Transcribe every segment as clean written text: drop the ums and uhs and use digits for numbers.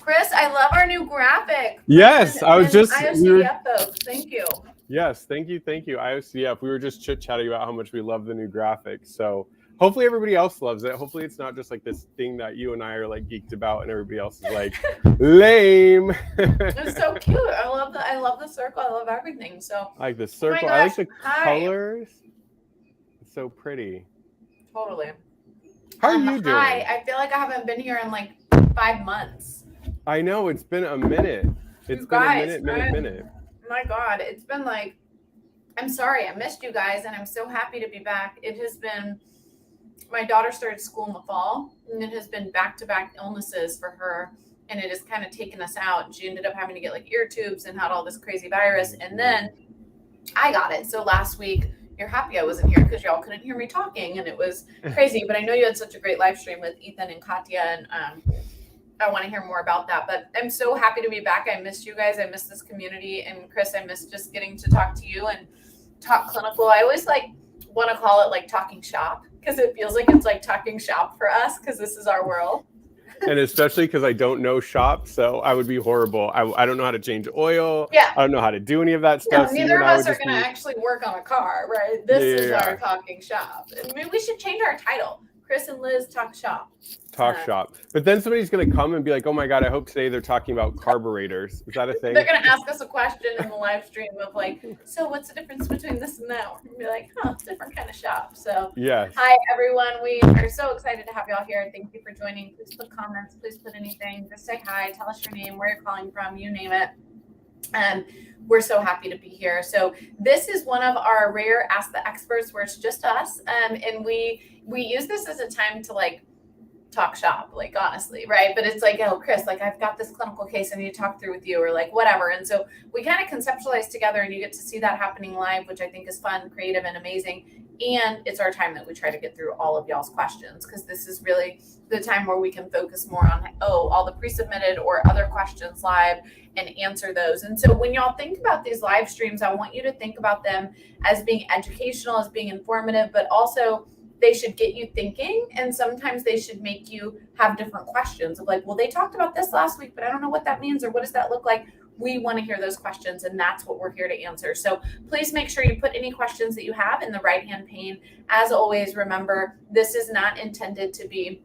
Chris, I love our new graphic. Yes, I was just IOCDF folks. Thank you. Yes, thank you, IOCDF. We were just chit-chatting about how much we love the new graphic. So hopefully everybody else loves it. Hopefully it's not just like this thing that you and I are like geeked about and everybody else is like lame. It's so cute. I love the circle. I love everything. So I like the circle. I like the colors. It's so pretty. Totally. How are you doing? Hi. I feel like I haven't been here in like 5 months. I know, it's been a minute. It's been a minute. My God, it's been like, I'm sorry, I missed you guys, and I'm so happy to be back. It has been, my daughter started school in the fall, and it has been back-to-back illnesses for her, and it has kind of taken us out. She ended up having to get like ear tubes and had all this crazy virus, and then I got it. So last week, you're happy I wasn't here because y'all couldn't hear me talking, and it was crazy. But I know you had such a great live stream with Ethan and Katya, and I want to hear more about that. But I'm so happy to be back. I missed you guys. I missed this community. And Chris, I missed just getting to talk to you and talk clinical. I always like want to call it like talking shop because it feels like it's like talking shop for us because this is our world. And especially because I don't know shop, so I would be horrible. I don't know how to change oil. Yeah. I don't know how to do any of that stuff. No, neither of us are going to actually work on a car, right? This is our talking shop. Maybe we should change our title. Chris and Liz talk shop. Talk shop. But then somebody's going to come and be like, oh my God, I hope today they're talking about carburetors. Is that a thing? They're going to ask us a question in the live stream of like, so what's the difference between this and that? We're going to be like, it's a different kind of shop. So yes. Hi, everyone. We are so excited to have y'all here. Thank you for joining. Please put comments. Please put anything. Just say hi. Tell us your name, where you're calling from, you name it. And we're so happy to be here. So this is one of our rare Ask the Experts where it's just us. And we use this as a time to like talk shop, like honestly, right? But it's like, oh, Chris, like I've got this clinical case I need to talk through with you or like whatever. And so we kind of conceptualize together and you get to see that happening live, which I think is fun, creative, and amazing. And it's our time that we try to get through all of y'all's questions because this is really the time where we can focus more on, all the pre-submitted or other questions live and answer those. And so when y'all think about these live streams, I want you to think about them as being educational, as being informative, but also they should get you thinking. And sometimes they should make you have different questions of like, well, they talked about this last week, but I don't know what that means or what does that look like? We want to hear those questions, and that's what we're here to answer. So please make sure you put any questions that you have in the right-hand pane. As always, remember, this is not intended to be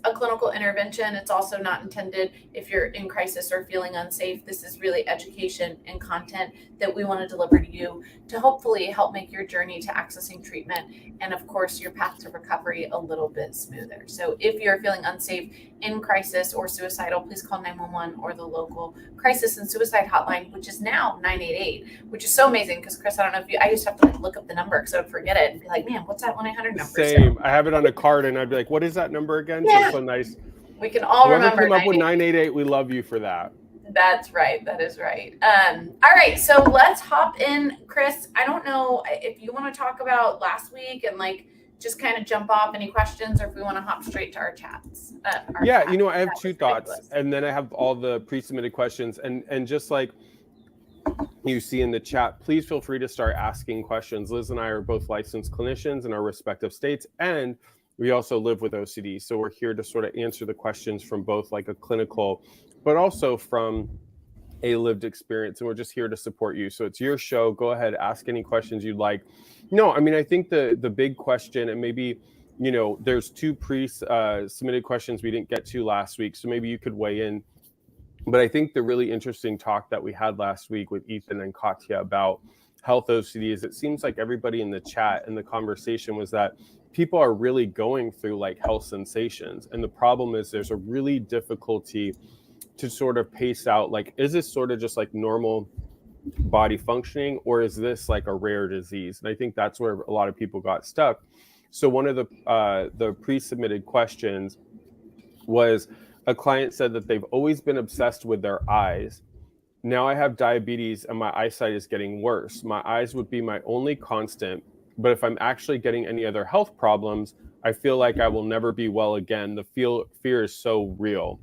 a clinical intervention. It's also not intended if you're in crisis or feeling unsafe. This is really education and content that we want to deliver to you to hopefully help make your journey to accessing treatment and, of course, your path to recovery a little bit smoother. So if you're feeling unsafe, in crisis, or suicidal, please call 911 or the local crisis and suicide hotline, which is now 988, which is so amazing because, Chris, I don't know if I used to have to like look up the number because I would forget it and be like, man, what's that 1-800 number? Same. I have it on a card and I'd be like, what is that number again? Yeah. So it's so nice. We can all remember. Whoever came up with 988, we love you for that. That's right. That is right. All right. So let's hop in, Chris. I don't know if you want to talk about last week and like just kind of jump off any questions or if we want to hop straight to our chats. I have two thoughts and then I have all the pre-submitted questions and just like you see in the chat, please feel free to start asking questions. Liz and I are both licensed clinicians in our respective states and we also live with OCD. So we're here to sort of answer the questions from both like a clinical, but also from a lived experience. And we're just here to support you. So it's your show. Go ahead, ask any questions you'd like. No, I mean, I think the big question, and maybe, there's two submitted questions we didn't get to last week. So maybe you could weigh in. But I think the really interesting talk that we had last week with Ethan and Katya about health OCD is it seems like everybody in the chat and the conversation was that people are really going through like health sensations. And the problem is there's a really difficulty to sort of pace out, like, is this sort of just like normal body functioning or is this like a rare disease? And I think that's where a lot of people got stuck. So one of the pre-submitted questions was a client said that they've always been obsessed with their eyes. Now I have diabetes and my eyesight is getting worse. My eyes would be my only constant, but if I'm actually getting any other health problems, I feel like I will never be well again. The fear is so real.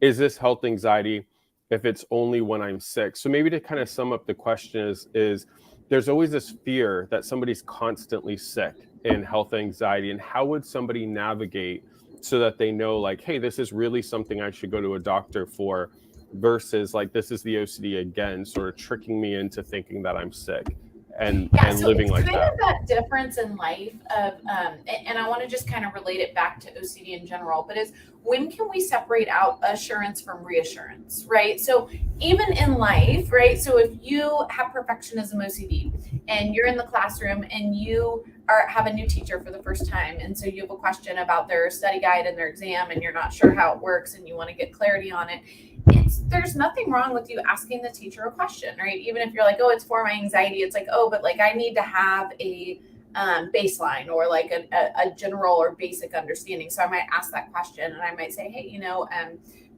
Is this health anxiety if it's only when I'm sick? So maybe to kind of sum up the question is there's always this fear that somebody's constantly sick in health anxiety. And how would somebody navigate so that they know like, hey, this is really something I should go to a doctor for, versus like, this is the OCD again, sort of tricking me into thinking that I'm sick and so living it's like kind that. of that difference in life of, and I want to just kind of relate it back to OCD in general, but is when can we separate out assurance from reassurance, right? So even in life, right? So if you have perfectionism OCD and you're in the classroom and you have a new teacher for the first time, and so you have a question about their study guide and their exam, and you're not sure how it works and you want to get clarity on it, there's nothing wrong with you asking the teacher a question, right? Even if you're like, oh, it's for my anxiety, it's like, oh, but like I need to have a baseline or like a general or basic understanding. So I might ask that question, and I might say, hey,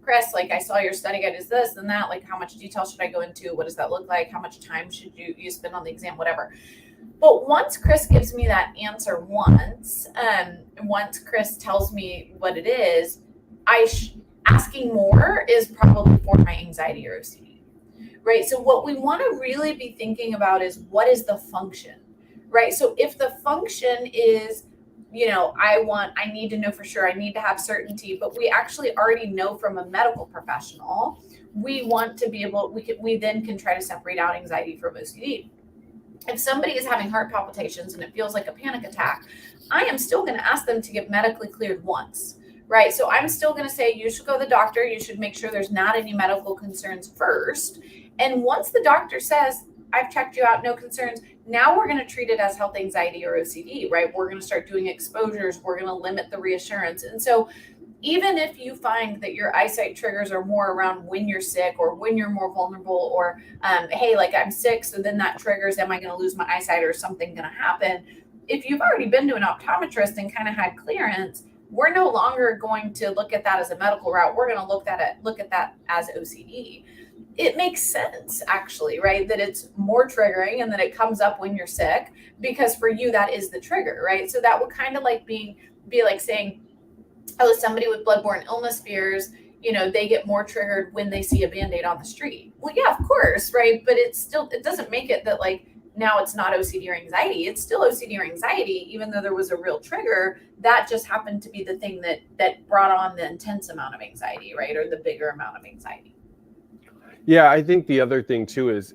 Chris, like I saw your study guide is this and that, like how much detail should I go into? What does that look like? How much time should you spend on the exam, whatever. But once Chris gives me that answer once Chris tells me what it is, asking more is probably for my anxiety or OCD, right? So what we want to really be thinking about is what is the function, right? So if the function is, I need to know for sure, I need to have certainty, but we actually already know from a medical professional, we want to be able, we then can try to separate out anxiety from OCD. If somebody is having heart palpitations and it feels like a panic attack, I am still going to ask them to get medically cleared once. Right. So I'm still going to say you should go to the doctor. You should make sure there's not any medical concerns first. And once the doctor says, I've checked you out, no concerns, now we're going to treat it as health anxiety or OCD, right? We're going to start doing exposures. We're going to limit the reassurance. And so even if you find that your eyesight triggers are more around when you're sick or when you're more vulnerable or, hey, like I'm sick, so then that triggers, am I going to lose my eyesight or something going to happen? If you've already been to an optometrist and kind of had clearance, we're no longer going to look at that as a medical route. We're going to look at that as OCD. It makes sense, actually, right? That it's more triggering and that it comes up when you're sick, because for you, that is the trigger, right? So that would kind of like be like saying, oh, somebody with bloodborne illness fears, they get more triggered when they see a Band-Aid on the street. Well, yeah, of course, right? But it doesn't make it that like, now it's not OCD or anxiety. It's still OCD or anxiety, even though there was a real trigger. That just happened to be the thing that brought on the intense amount of anxiety, right? Or the bigger amount of anxiety. Yeah, I think the other thing too is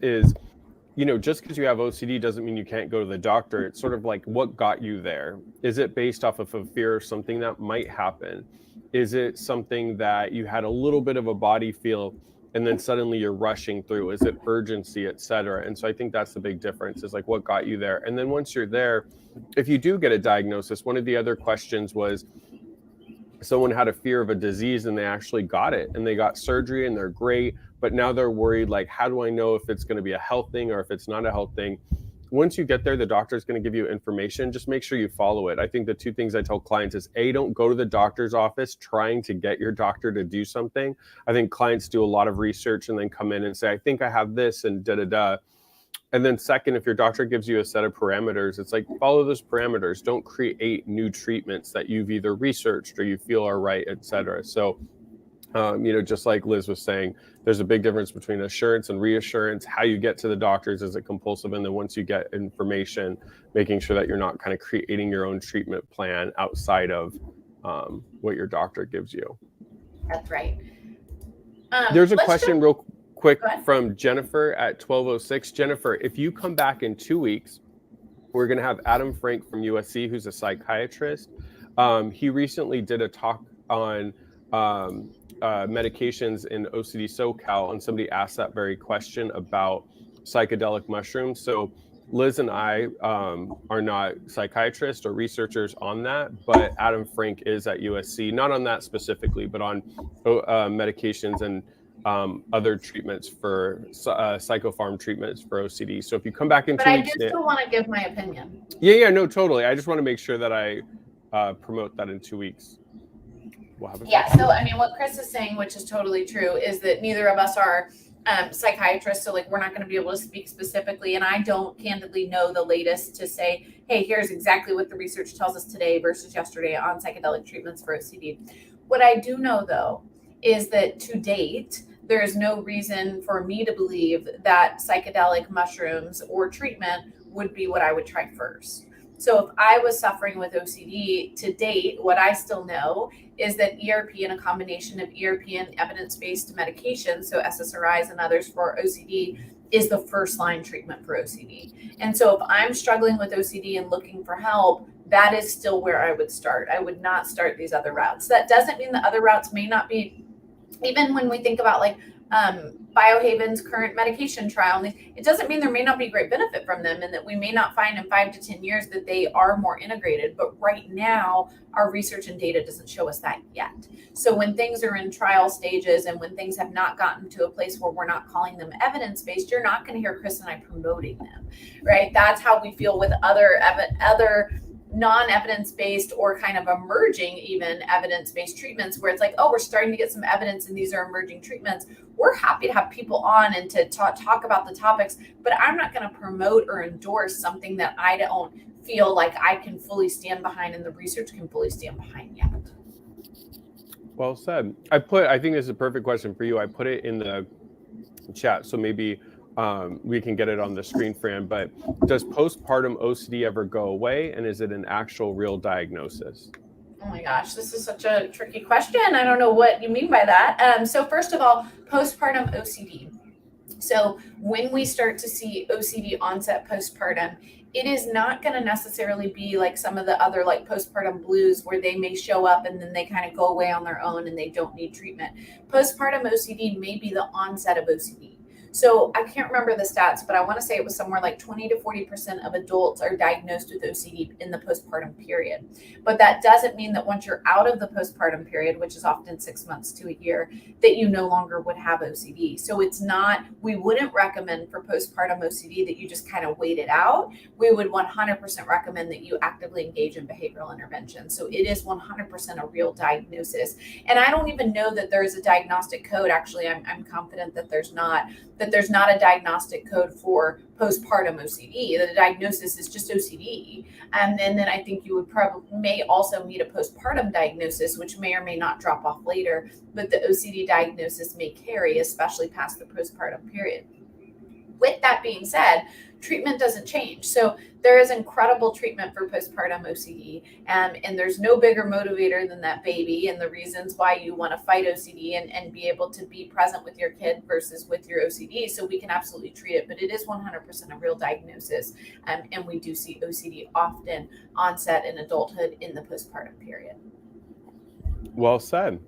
just because you have OCD doesn't mean you can't go to the doctor. It's sort of like, what got you there? Is it based off of a fear of something that might happen? Is it something that you had a little bit of a body feel and then suddenly you're rushing through? Is it urgency, et cetera? And so I think that's the big difference, is like what got you there. And then once you're there, if you do get a diagnosis, one of the other questions was someone had a fear of a disease and they actually got it and they got surgery and they're great, but now they're worried, like, how do I know if it's going to be a health thing or if it's not a health thing? Once you get there, the doctor is going to give you information. Just make sure you follow it. I think the two things I tell clients is, A, don't go to the doctor's office trying to get your doctor to do something. I think clients do a lot of research and then come in and say, I think I have this and da-da-da. And then second, if your doctor gives you a set of parameters, it's like, follow those parameters. Don't create new treatments that you've either researched or you feel are right, et cetera. So, just like Liz was saying, there's a big difference between assurance and reassurance. How you get to the doctors, is it compulsive? And then once you get information, making sure that you're not kind of creating your own treatment plan outside of what your doctor gives you. That's right. There's a question real quick from Jennifer at 12:06. Jennifer, if you come back in 2 weeks, we're going to have Adam Frank from USC, who's a psychiatrist. He recently did a talk on medications in OCD SoCal, and somebody asked that very question about psychedelic mushrooms. So Liz and I are not psychiatrists or researchers on that, but Adam Frank is at USC, not on that specifically, but on medications and other treatments for psychopharm treatments for OCD. So if you come back in 2 weeks, I do still want to give my opinion. Yeah, no, totally. I just want to make sure that I promote that in 2 weeks. So I mean, what Chris is saying, which is totally true, is that neither of us are psychiatrists, so like we're not going to be able to speak specifically, and I don't candidly know the latest to say, hey, here's exactly what the research tells us today versus yesterday on psychedelic treatments for OCD. What I do know, though, is that to date, there is no reason for me to believe that psychedelic mushrooms or treatment would be what I would try first. So if I was suffering with OCD to date, what I still know is that ERP and a combination of ERP and evidence-based medication, so SSRIs and others for OCD, is the first line treatment for OCD. And so if I'm struggling with OCD and looking for help, that is still where I would start. I would not start these other routes. That doesn't mean the other routes may not be, even when we think about like Biohaven's current medication trial, it doesn't mean there may not be great benefit from them and that we may not find in 5 to 10 years that they are more integrated. But right now, our research and data doesn't show us that yet. So when things are in trial stages and when things have not gotten to a place where we're not calling them evidence-based, you're not going to hear Chris and I promoting them, right? That's how we feel with other non-evidence-based or kind of emerging even evidence-based treatments where it's like, oh, we're starting to get some evidence and these are emerging treatments. We're happy to have people on and to talk about the topics, but I'm not going to promote or endorse something that I don't feel like I can fully stand behind and the research can fully stand behind yet. Well said. I think this is a perfect question for you. I put it in the chat, so maybe we can get it on the screen, Fran, but does postpartum OCD ever go away? And is it an actual real diagnosis? Oh my gosh, this is such a tricky question. I don't know what you mean by that. So first of all, postpartum OCD. So when we start to see OCD onset postpartum, it is not going to necessarily be like some of the other like postpartum blues where they may show up and then they kind of go away on their own and they don't need treatment. Postpartum OCD may be the onset of OCD. So I can't remember the stats, but I want to say it was somewhere like 20 to 40% of adults are diagnosed with OCD in the postpartum period. But that doesn't mean that once you're out of the postpartum period, which is often 6 months to a year, that you no longer would have OCD. So it's not, we wouldn't recommend for postpartum OCD that you just kind of wait it out. We would 100% recommend that you actively engage in behavioral intervention. So it is 100% a real diagnosis. And I don't even know that there is a diagnostic code. Actually, I'm confident that there's not a diagnostic code for postpartum OCD. The diagnosis is just OCD. And then I think you would may also need a postpartum diagnosis, which may or may not drop off later, but the OCD diagnosis may carry, especially past the postpartum period. With that being said, treatment doesn't change. So there is incredible treatment for postpartum OCD, and there's no bigger motivator than that baby and the reasons why you want to fight OCD and be able to be present with your kid versus with your OCD. So we can absolutely treat it, but it is 100% a real diagnosis. And we do see OCD often onset in adulthood in the postpartum period. Well said.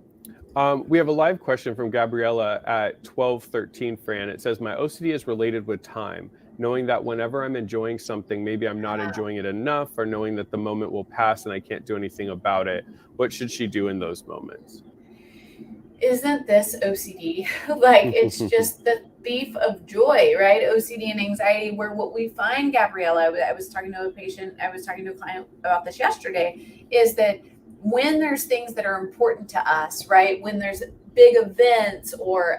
We have a live question from Gabriella at 12:13, Fran. It says, my OCD is related with time, knowing that whenever I'm enjoying something, maybe I'm not enjoying it enough, or knowing that the moment will pass and I can't do anything about it. What should she do in those moments? Isn't this OCD? Like, it's just the thief of joy, right? OCD and anxiety, where what we find, Gabriella, I was talking to a client about this yesterday, is that when there's things that are important to us, right? When there's big events or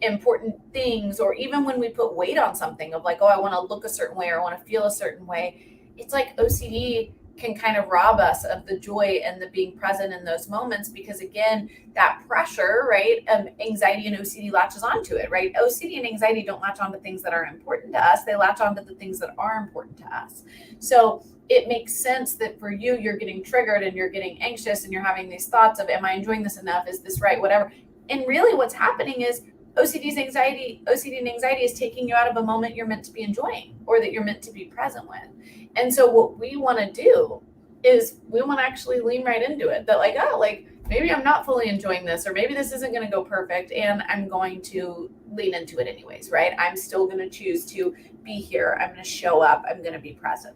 important things, or even when we put weight on something of like, oh, I want to look a certain way or I want to feel a certain way, it's like OCD can kind of rob us of the joy and the being present in those moments, because again, that pressure, right? Anxiety and OCD latches onto it, right? OCD and anxiety don't latch onto things that aren't important to us. They latch onto the things that are important to us. So it makes sense that for you, you're getting triggered and you're getting anxious and you're having these thoughts of, am I enjoying this enough? Is this right? Whatever. And really what's happening is OCD and anxiety is taking you out of a moment you're meant to be enjoying or that you're meant to be present with. And so what we want to do is we want to actually lean right into it, that like, oh, like maybe I'm not fully enjoying this, or maybe this isn't going to go perfect, and I'm going to lean into it anyways, right? I'm still going to choose to be here. I'm going to show up. I'm going to be present.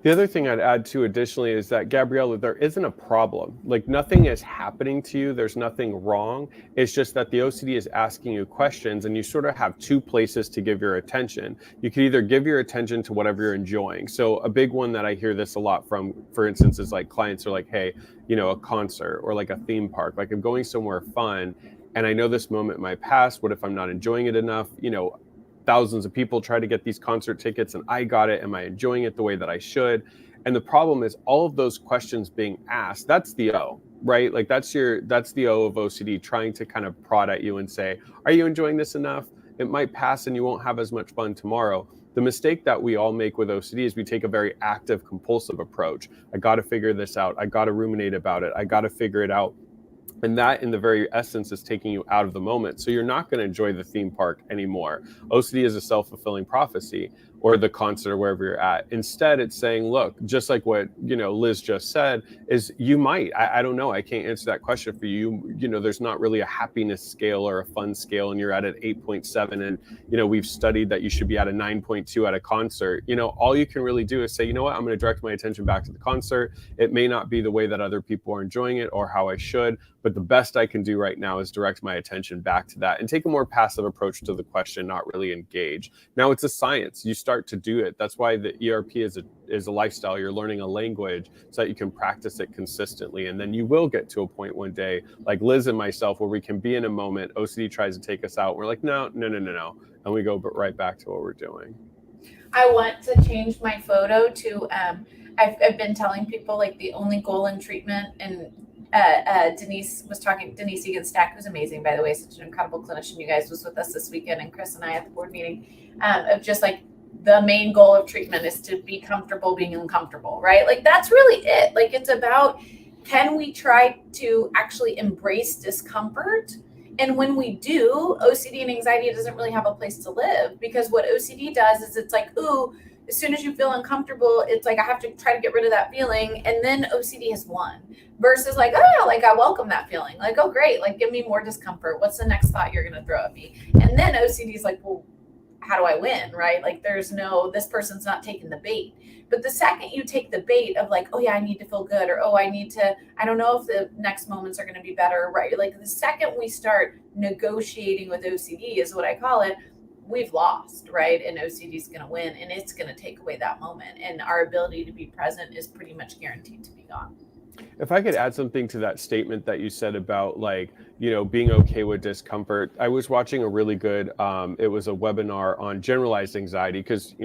The other thing I'd add to additionally is that, Gabriella, there isn't a problem. Like, nothing is happening to you. There's nothing wrong. It's just that the OCD is asking you questions, and you sort of have two places to give your attention. You can either give your attention to whatever you're enjoying. So a big one that I hear this a lot from, for instance, is like clients are like, hey, you know, a concert or like a theme park, like I'm going somewhere fun and I know this moment might pass. What if I'm not enjoying it enough? You know, thousands of people try to get these concert tickets and I got it. Am I enjoying it the way that I should? And the problem is all of those questions being asked, that's the O, right? Like that's the O of OCD, trying to kind of prod at you and say, are you enjoying this enough? It might pass and you won't have as much fun tomorrow. The mistake that we all make with OCD is we take a very active, compulsive approach. I got to figure this out. I got to ruminate about it. I got to figure it out. And that, in the very essence, is taking you out of the moment. So you're not going to enjoy the theme park anymore. OCD is a self-fulfilling prophecy, or the concert, or wherever you're at. Instead, it's saying, look, just like what, Liz just said, is you might, I don't know, I can't answer that question for you. There's not really a happiness scale or a fun scale, and you're at an 8.7, and, we've studied that you should be at a 9.2 at a concert. All you can really do is say, you know what, I'm going to direct my attention back to the concert. It may not be the way that other people are enjoying it or how I should, but the best I can do right now is direct my attention back to that and take a more passive approach to the question, not really engage. Now, it's a science. You start to do it. That's why the ERP is a lifestyle. You're learning a language so that you can practice it consistently. And then you will get to a point one day, like Liz and myself, where we can be in a moment, OCD tries to take us out. We're like, no. And we go right back to what we're doing. I want to change my photo to, I've been telling people, like, the only goal in treatment, and Denise Egan Stack, who's amazing, by the way, such an incredible clinician, you guys, was with us this weekend, and Chris and I at the board meeting, of just like, the main goal of treatment is to be comfortable being uncomfortable, right? Like, that's really it. Like, it's about, can we try to actually embrace discomfort? And when we do, OCD and anxiety doesn't really have a place to live, because what OCD does is it's like, ooh, as soon as you feel uncomfortable, it's like, I have to try to get rid of that feeling. And then OCD has won, versus like, oh yeah, like, I welcome that feeling. Like, oh great, like, give me more discomfort. What's the next thought you're going to throw at me? And then OCD is like, well, how do I win, right? Like, there's no, this person's not taking the bait. But the second you take the bait of like, oh yeah, I need to feel good, or oh, I don't know if the next moments are going to be better, right? Like, the second we start negotiating with OCD, is what I call it, we've lost, right? And OCD is going to win, and it's going to take away that moment. And our ability to be present is pretty much guaranteed to be gone. If I could add something to that statement that you said about, like, being okay with discomfort. I was watching a really good, it was a webinar on generalized anxiety, because,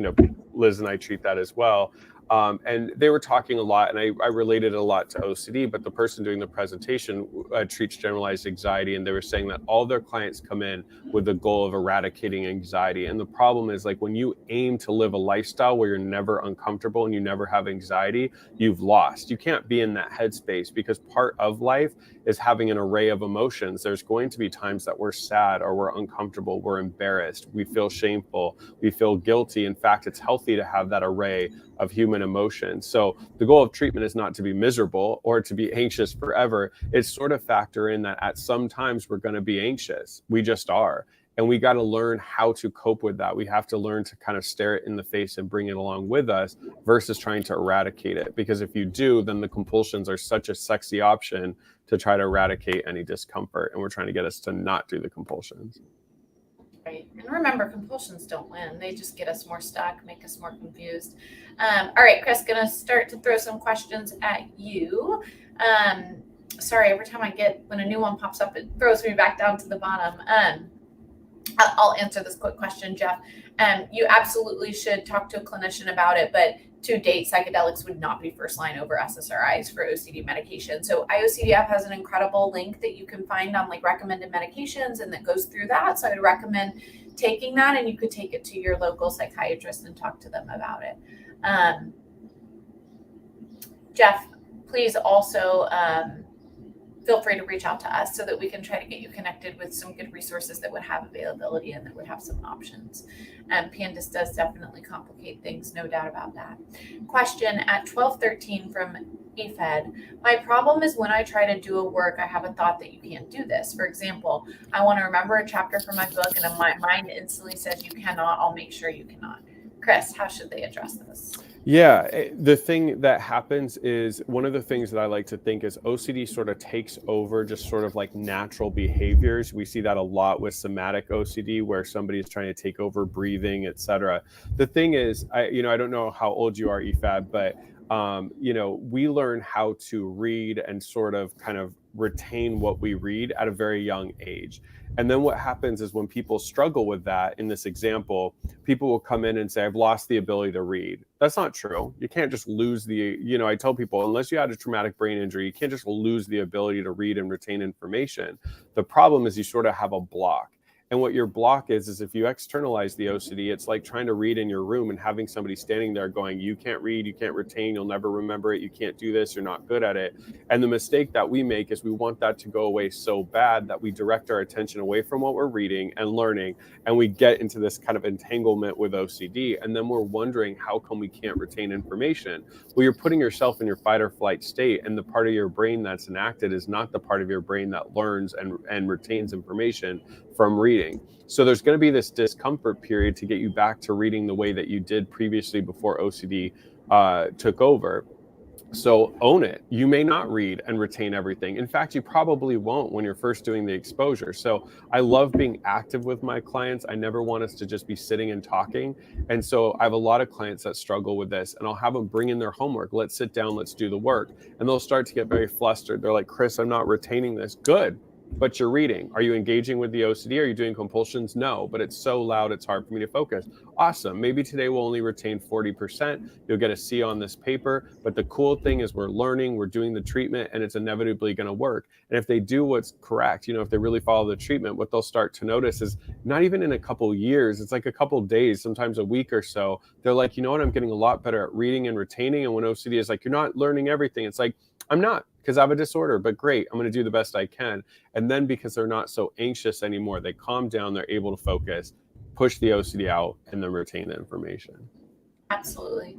Liz and I treat that as well. And they were talking a lot, and I related it a lot to OCD, but the person doing the presentation treats generalized anxiety, and they were saying that all their clients come in with the goal of eradicating anxiety. And the problem is, like, when you aim to live a lifestyle where you're never uncomfortable and you never have anxiety, you've lost. You can't be in that headspace, because part of life is having an array of emotions. There's going to be times that we're sad, or we're uncomfortable, we're embarrassed, we feel shameful, we feel guilty. In fact, it's healthy to have that array of human emotions. So the goal of treatment is not to be miserable or to be anxious forever. It's sort of factor in that at some times we're going to be anxious. We just are. And we got to learn how to cope with that. We have to learn to kind of stare it in the face and bring it along with us, versus trying to eradicate it. Because if you do, then the compulsions are such a sexy option to try to eradicate any discomfort. And we're trying to get us to not do the compulsions. Right. And remember, compulsions don't win. They just get us more stuck, make us more confused. All right, Chris, going to start to throw some questions at you. Sorry, every time when a new one pops up, it throws me back down to the bottom. I'll answer this quick question, Jeff. You absolutely should talk to a clinician about it, but to date, psychedelics would not be first line over SSRIs for OCD medication. So IOCDF has an incredible link that you can find on, like, recommended medications, and that goes through that. So I would recommend taking that, and you could take it to your local psychiatrist and talk to them about it. Jeff, please also feel free to reach out to us so that we can try to get you connected with some good resources that would have availability and that would have some options. Pandas does definitely complicate things, no doubt about that. Question at 12:13 from EFED. My problem is when I try to do a work, I have a thought that you can't do this. For example, I want to remember a chapter from my book, and my mind instantly says you cannot. I'll make sure you cannot. Chris, how should they address this? Yeah, the thing that happens is, one of the things that I like to think is OCD sort of takes over just sort of like natural behaviors. We see that a lot with somatic OCD, where somebody is trying to take over breathing, etc. The thing is, I don't know how old you are, EFAB, but we learn how to read and sort of kind of retain what we read at a very young age. And then what happens is, when people struggle with that, in this example, people will come in and say, I've lost the ability to read. That's not true. You can't just lose I tell people, unless you had a traumatic brain injury, you can't just lose the ability to read and retain information. The problem is you sort of have a block. And what your block is if you externalize the OCD, it's like trying to read in your room and having somebody standing there going, you can't read, you can't retain, you'll never remember it, you can't do this, you're not good at it. And the mistake that we make is we want that to go away so bad that we direct our attention away from what we're reading and learning, and we get into this kind of entanglement with OCD. And then we're wondering, how come we can't retain information? Well, you're putting yourself in your fight or flight state, and the part of your brain that's enacted is not the part of your brain that learns and retains information from reading. So there's going to be this discomfort period to get you back to reading the way that you did previously before OCD took over. So own it. You may not read and retain everything. In fact, you probably won't when you're first doing the exposure. So I love being active with my clients. I never want us to just be sitting and talking. And so I have a lot of clients that struggle with this, and I'll have them bring in their homework. Let's sit down, let's do the work. And they'll start to get very flustered. They're like, Chris, I'm not retaining this. Good. But you're reading. Are you engaging with the OCD? Are you doing compulsions? No, but it's so loud, it's hard for me to focus. Awesome. Maybe today we'll only retain 40%. You'll get a C on this paper. But the cool thing is we're learning, we're doing the treatment, and it's inevitably going to work. And if they do what's correct, if they really follow the treatment, what they'll start to notice is not even in a couple years, it's like a couple days, sometimes a week or so. They're like, you know what? I'm getting a lot better at reading and retaining. And when OCD is like, you're not learning everything, it's like, I'm not, because I have a disorder, but great, I'm going to do the best I can. And then because they're not so anxious anymore, they calm down, they're able to focus, push the OCD out, and then retain the information. Absolutely.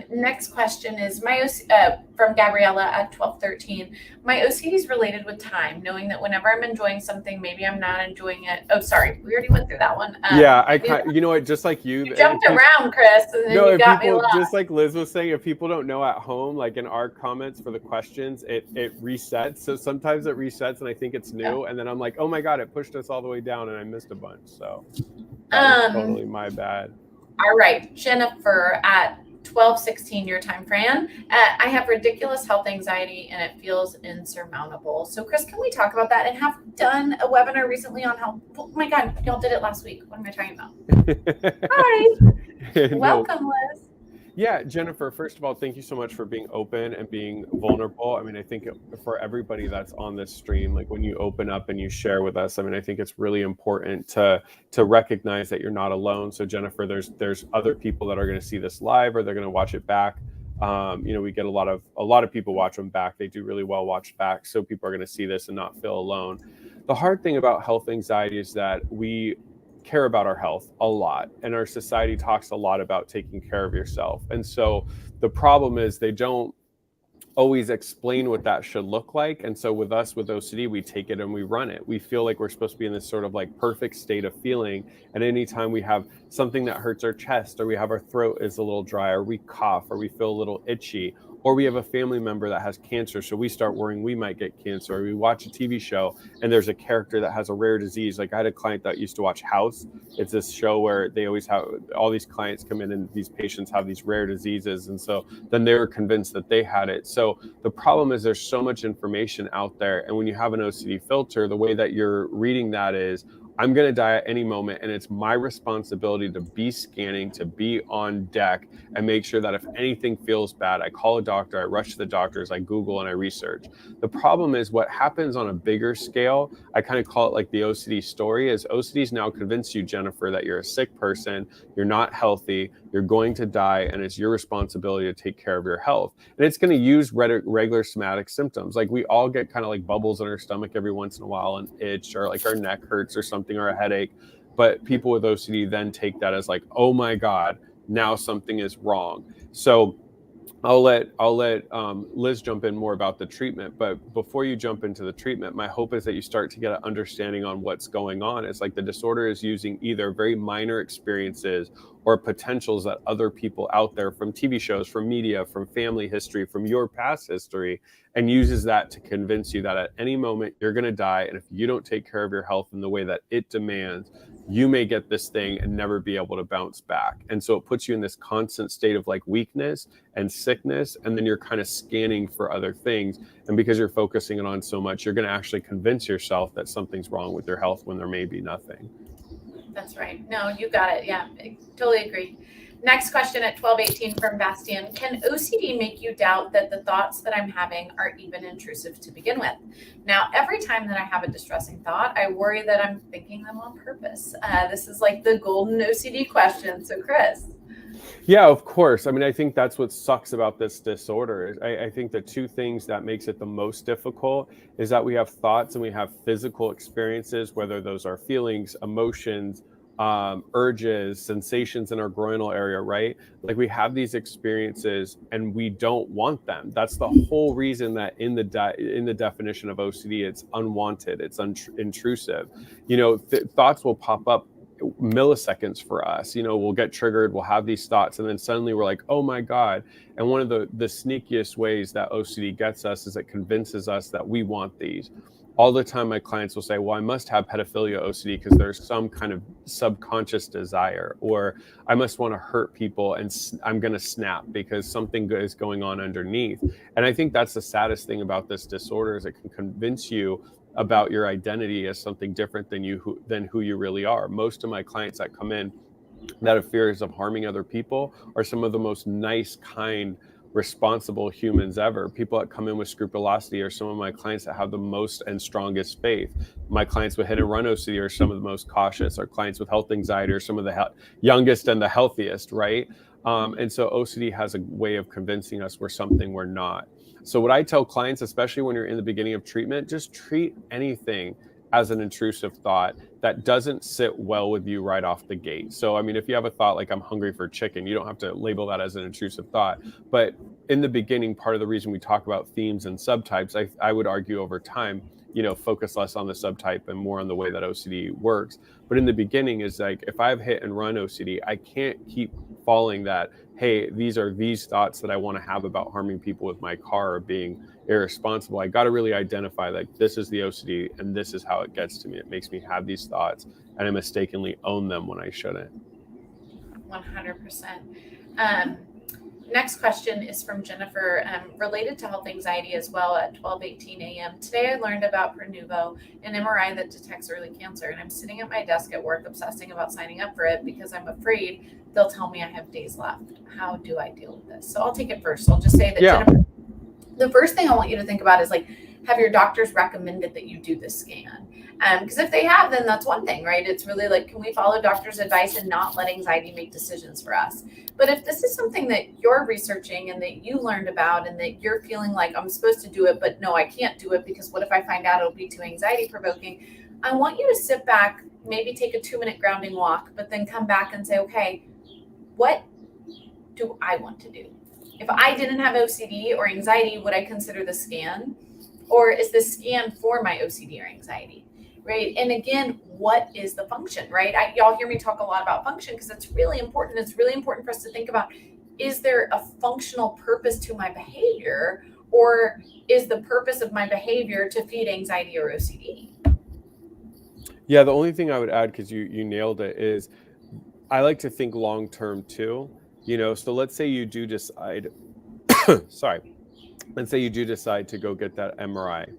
Next question is from Gabriella at 1213. My OCD is related with time, knowing that whenever I'm enjoying something, maybe I'm not enjoying it. Oh, sorry. We already went through that one. You know what, just like you jumped around, Chris, and then you got me lost. Just like Liz was saying, if people don't know at home, like in our comments for the questions, it resets. So sometimes it resets and I think it's new. And then I'm like, oh my God, it pushed us all the way down and I missed a bunch. So that was totally my bad. All right, Jennifer at 12:16 your time, Fran. I have ridiculous health anxiety and it feels insurmountable. So Chris, can we talk about that? And have done a webinar recently on health. Oh my God, y'all did it last week. What am I talking about? Hi. Welcome, Liz. Yeah, Jennifer, first of all, thank you so much for being open and being vulnerable. I mean, I think for everybody that's on this stream, like when you open up and you share with us, I mean, I think it's really important to recognize that you're not alone. So Jennifer, there's other people that are going to see this live or they're going to watch it back. We get a lot of people watch them back. They do really well watched back. So people are going to see this and not feel alone. The hard thing about health anxiety is that we care about our health a lot, and our society talks a lot about taking care of yourself. And so the problem is they don't always explain what that should look like. And so with us, with OCD, we take it and we run it. We feel like we're supposed to be in this sort of like perfect state of feeling. And anytime we have something that hurts our chest, or we have our throat is a little dry, or we cough, or we feel a little itchy, or we have a family member that has cancer, so we start worrying we might get cancer, or we watch a TV show and there's a character that has a rare disease. Like I had a client that used to watch House. It's this show where they always have all these clients come in and these patients have these rare diseases. And so then they were convinced that they had it. So the problem is there's so much information out there. And when you have an OCD filter, the way that you're reading that is, I'm going to die at any moment, and it's my responsibility to be scanning, to be on deck, and make sure that if anything feels bad, I call a doctor, I rush to the doctors, I Google and I research. The problem is what happens on a bigger scale, I kind of call it like the OCD story, is OCD's now convinced you, Jennifer, that you're a sick person, you're not healthy, you're going to die, and it's your responsibility to take care of your health. And it's going to use regular somatic symptoms. Like we all get kind of like bubbles in our stomach every once in a while, and itch, or like our neck hurts or something, or a headache. But people with OCD then take that as like, oh my God, now something is wrong. So I'll let Liz jump in more about the treatment. But before you jump into the treatment, my hope is that you start to get an understanding on what's going on. It's like the disorder is using either very minor experiences or potentials that other people out there from TV shows, from media, from family history, from your past history, and uses that to convince you that at any moment you're going to die. And if you don't take care of your health in the way that it demands, you may get this thing and never be able to bounce back. And so it puts you in this constant state of like weakness and sickness. And then you're kind of scanning for other things. And because you're focusing it on so much, you're going to actually convince yourself that something's wrong with your health when there may be nothing. That's right. No, you got it. Yeah, I totally agree. Next question at 1218 from Bastian. Can OCD make you doubt that the thoughts that I'm having are even intrusive to begin with? Now, every time that I have a distressing thought, I worry that I'm thinking them on purpose. This is like the golden OCD question. So, Chris. Yeah, of course. I mean, I think that's what sucks about this disorder. I think the two things that makes it the most difficult is that we have thoughts and we have physical experiences, whether those are feelings, emotions, urges, sensations in our groinal area, right? Like we have these experiences and we don't want them. That's the whole reason that in the definition of OCD, it's unwanted, it's intrusive. You know, thoughts will pop up milliseconds for us. You know, we'll get triggered, we'll have these thoughts, and then suddenly we're like, oh my God. And one of the sneakiest ways that OCD gets us is it convinces us that we want these. All the time my clients will say, well, I must have pedophilia OCD because there's some kind of subconscious desire, or I must want to hurt people and I'm going to snap because something good is going on underneath. And I think that's the saddest thing about this disorder is it can convince you about your identity as something different than who you really are. Most of my clients that come in that have fears of harming other people are some of the most nice, kind, responsible humans ever. People that come in with scrupulosity are some of my clients that have the most and strongest faith. My clients with hit and run OCD are some of the most cautious. Our clients with health anxiety are some of the youngest and the healthiest, right? And so OCD has a way of convincing us we're something we're not. So what I tell clients, especially when you're in the beginning of treatment, just treat anything as an intrusive thought that doesn't sit well with you right off the gate. So, I mean, if you have a thought like I'm hungry for chicken, you don't have to label that as an intrusive thought. But in the beginning, part of the reason we talk about themes and subtypes, I would argue over time, you know, focus less on the subtype and more on the way that OCD works. But in the beginning is like, if I have hit and run OCD, I can't keep falling that, hey, these are these thoughts that I want to have about harming people with my car or being irresponsible. I got to really identify like this is the OCD and this is how it gets to me. It makes me have these thoughts and I mistakenly own them when I shouldn't. 100%. Next question is from Jennifer, related to health anxiety as well at 12:18 a.m. Today I learned about Prenuvo, an MRI that detects early cancer, and I'm sitting at my desk at work obsessing about signing up for it because I'm afraid they'll tell me I have days left. How do I deal with this? So I'll take it first. I'll just say that, Jennifer, the first thing I want you to think about is like, have your doctors recommended that you do this scan? Because if they have, then that's one thing, right? It's really like, can we follow doctor's advice and not let anxiety make decisions for us? But if this is something that you're researching and that you learned about and that you're feeling like I'm supposed to do it, but no, I can't do it because what if I find out it'll be too anxiety provoking? I want you to sit back, maybe take a 2-minute grounding walk, but then come back and say, okay, what do I want to do? If I didn't have OCD or anxiety, would I consider the scan? Or is the scan for my OCD or anxiety, right? And again, what is the function, right? Y'all hear me talk a lot about function because it's really important. It's really important for us to think about, is there a functional purpose to my behavior, or is the purpose of my behavior to feed anxiety or OCD? Yeah, the only thing I would add, because you nailed it, is I like to think long-term too, you know, so let's say you do decide, let's say you do decide to go get that MRI.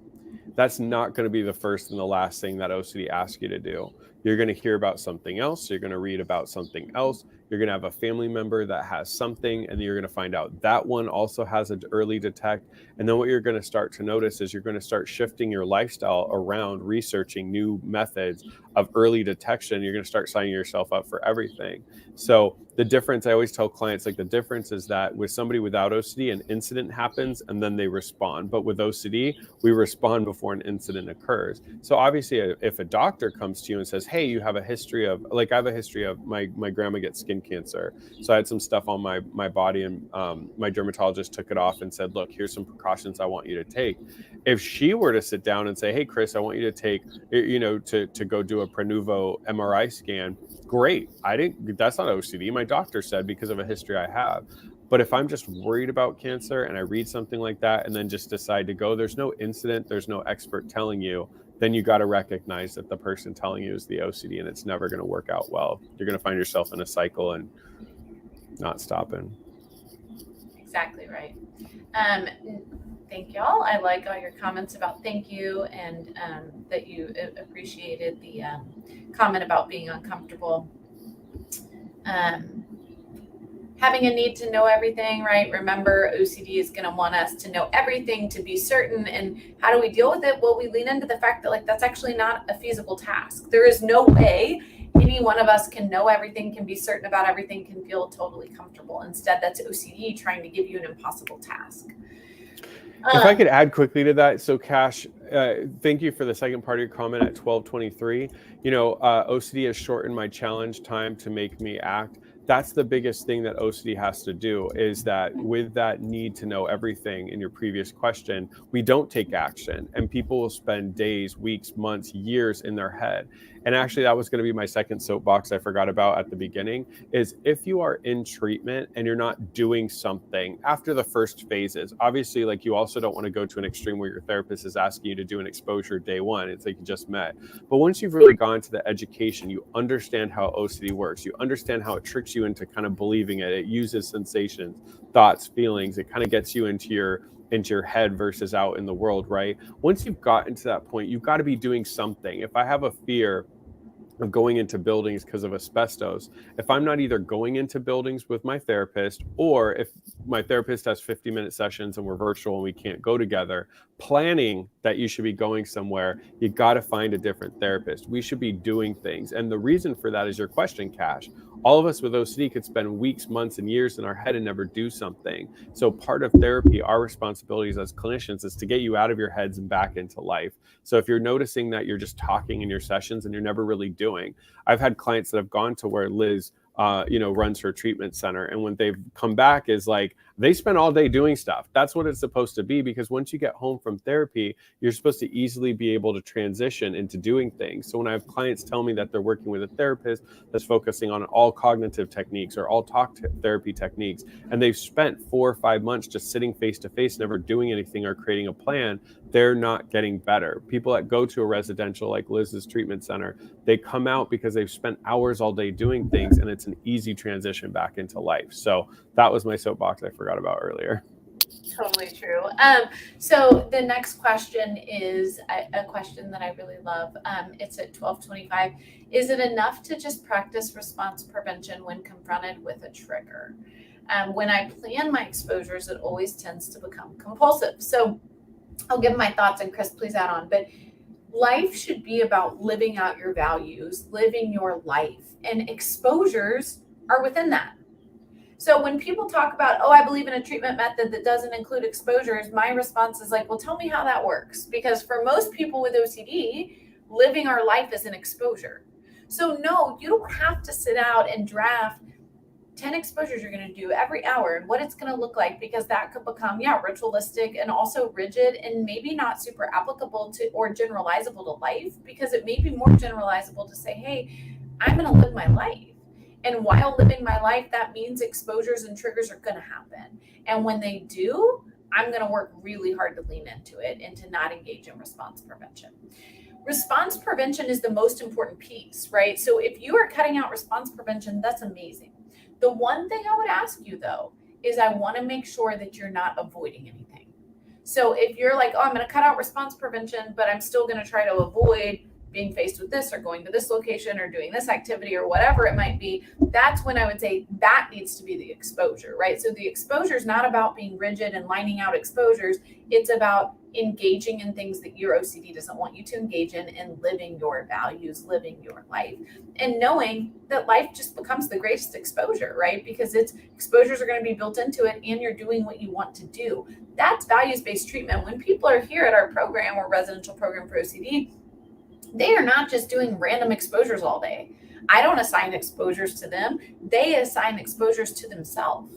That's not going to be the first and the last thing that OCD asks you to do. You're going to hear about something else. You're going to read about something else. You're going to have a family member that has something, and you're going to find out that one also has an early detect. And then what you're going to start to notice is you're going to start shifting your lifestyle around researching new methods of early detection. You're going to start signing yourself up for everything. So the difference, I always tell clients, like the difference is that with somebody without OCD, an incident happens and then they respond. But with OCD, we respond before an incident occurs. So obviously, if a doctor comes to you and says, hey, you have a history of, like I have a history of my grandma gets skin cancer. So I had some stuff on my body, and my dermatologist took it off and said, look, here's some precautions I want you to take. If she were to sit down and say, hey, Chris, I want you to take, you know, to go do a Prenuvo MRI scan, great. That's not OCD. My doctor said because of a history I have. But if I'm just worried about cancer and I read something like that and then just decide to go, there's no incident, there's no expert telling you, then you got to recognize that the person telling you is the OCD, and it's never going to work out well. You're going to find yourself in a cycle and not stopping. Exactly right. Thank y'all. I like all your comments about thank you, and that you appreciated the comment about being uncomfortable. having a need to know everything, right? Remember, OCD is going to want us to know everything, to be certain. And how do we deal with it? Well, we lean into the fact that like that's actually not a feasible task. There is no way any one of us can know everything, can be certain about everything, can feel totally comfortable. Instead, that's OCD trying to give you an impossible task. If I could add quickly to that, so Cash, thank you for the second part of your comment at 12:23. OCD has shortened my challenge time to make me act. That's the biggest thing that OCD has to do, is that with that need to know everything in your previous question, we don't take action, and people will spend days, weeks, months, years in their head. And actually, that was going to be my second soapbox I forgot about at the beginning, is if you are in treatment and you're not doing something after the first phases, obviously, like, you also don't want to go to an extreme where your therapist is asking you to do an exposure day one. It's like you just met. But once you've really gone to the education, you understand how OCD works. You understand how it tricks you into kind of believing it. It uses sensations, thoughts, feelings. It kind of gets you into your head versus out in the world, right? Once you've gotten to that point, you've got to be doing something. If I have a fear of going into buildings because of asbestos, if I'm not either going into buildings with my therapist, or if my therapist has 50-minute sessions and we're virtual and we can't go together, planning that you should be going somewhere, you got to find a different therapist. We should be doing things. And the reason for that is your question, Cash. All of us with OCD could spend weeks, months, and years in our head and never do something. So part of therapy, our responsibilities as clinicians, is to get you out of your heads and back into life. So if you're noticing that you're just talking in your sessions and you're never really doing, I've had clients that have gone to where Liz runs her treatment center, and when they've come back is like, they spend all day doing stuff. That's what it's supposed to be, because once you get home from therapy, you're supposed to easily be able to transition into doing things. So when I have clients tell me that they're working with a therapist that's focusing on all cognitive techniques or all talk therapy techniques, and they've spent 4 or 5 months just sitting face to face, never doing anything or creating a plan, they're not getting better. People that go to a residential like Liz's treatment center, they come out because they've spent hours all day doing things, and it's an easy transition back into life. So that was my soapbox I forgot about earlier. Totally true. So the next question is a question that I really love. It's at 12:25. Is it enough to just practice response prevention when confronted with a trigger? When I plan my exposures, it always tends to become compulsive. So I'll give my thoughts, and Chris, please add on. But life should be about living out your values, living your life, and exposures are within that. So when people talk about, oh, I believe in a treatment method that doesn't include exposures, my response is like, well, tell me how that works. Because for most people with OCD, living our life is an exposure. So no, you don't have to sit out and draft 10 exposures you're going to do every hour and what it's going to look like, because that could become, ritualistic and also rigid and maybe not super applicable to or generalizable to life, because it may be more generalizable to say, hey, I'm going to live my life. And while living my life, that means exposures and triggers are going to happen. And when they do, I'm going to work really hard to lean into it and to not engage in response prevention. Response prevention is the most important piece, right? So if you are cutting out response prevention, that's amazing. The one thing I would ask you, though, is I want to make sure that you're not avoiding anything. So if you're like, oh, I'm going to cut out response prevention, but I'm still going to try to avoid being faced with this or going to this location or doing this activity or whatever it might be, that's when I would say that needs to be the exposure, right? So the exposure is not about being rigid and lining out exposures. It's about engaging in things that your OCD doesn't want you to engage in and living your values, living your life, and knowing that life just becomes the greatest exposure, right? Because it's exposures are going to be built into it and you're doing what you want to do. That's values-based treatment. When people are here at our program or residential program for OCD, they are not just doing random exposures all day. I don't assign exposures to them. They assign exposures to themselves.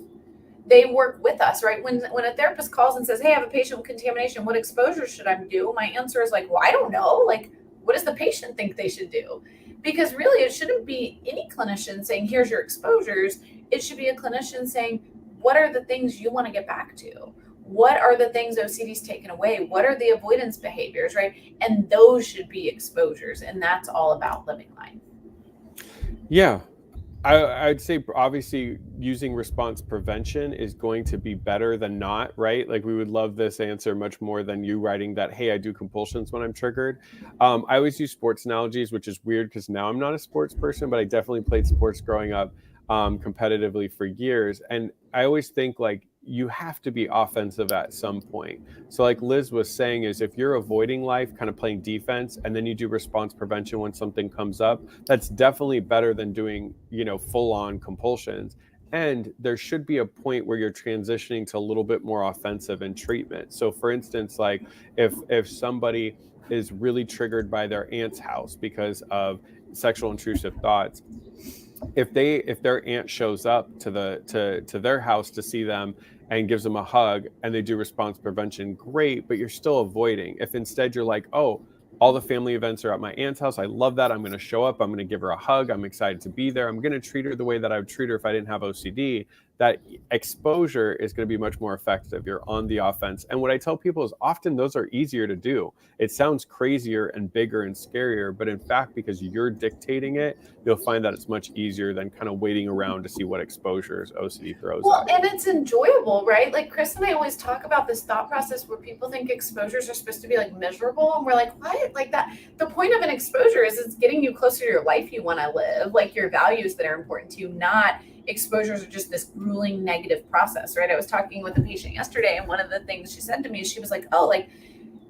They work with us, right? When a therapist calls and says, hey, I have a patient with contamination, what exposures should I do? My answer is like, well, I don't know. Like, what does the patient think they should do? Because really, it shouldn't be any clinician saying, here's your exposures. It should be a clinician saying, what are the things you want to get back to? What are the things OCD's taken away? What are the avoidance behaviors, right? And those should be exposures. And that's all about living life. Yeah. I'd say obviously using response prevention is going to be better than not, right? Like, we would love this answer much more than you writing that, hey, I do compulsions when I'm triggered. I always use sports analogies, which is weird because now I'm not a sports person, but I definitely played sports growing up. competitively for years. And I always think like you have to be offensive at some point. So like Liz was saying, is if you're avoiding life, kind of playing defense, and then you do response prevention when something comes up, that's definitely better than doing, full on compulsions. And there should be a point where you're transitioning to a little bit more offensive in treatment. So for instance, like if somebody is really triggered by their aunt's house because of sexual intrusive thoughts, if their aunt shows up to their house to see them and gives them a hug and they do response prevention, great, but you're still avoiding. If instead you're like, oh, all the family events are at my aunt's house, I love that, I'm going to show up, I'm going to give her a hug, I'm excited to be there, I'm going to treat her the way that I would treat her if I didn't have OCD, that exposure is going to be much more effective. You're on the offense. And what I tell people is often those are easier to do. It sounds crazier and bigger and scarier, but in fact, because you're dictating it, you'll find that it's much easier than kind of waiting around to see what exposures OCD throws at you. And it's enjoyable, right? Like Chris and I always talk about this thought process where people think exposures are supposed to be like miserable. And we're like, what? Like that. The point of an exposure is it's getting you closer to your life you want to live, like your values that are important to you, not exposures are just this grueling negative process, right? I was talking with a patient yesterday, and one of the things she said to me is she was like, oh, like,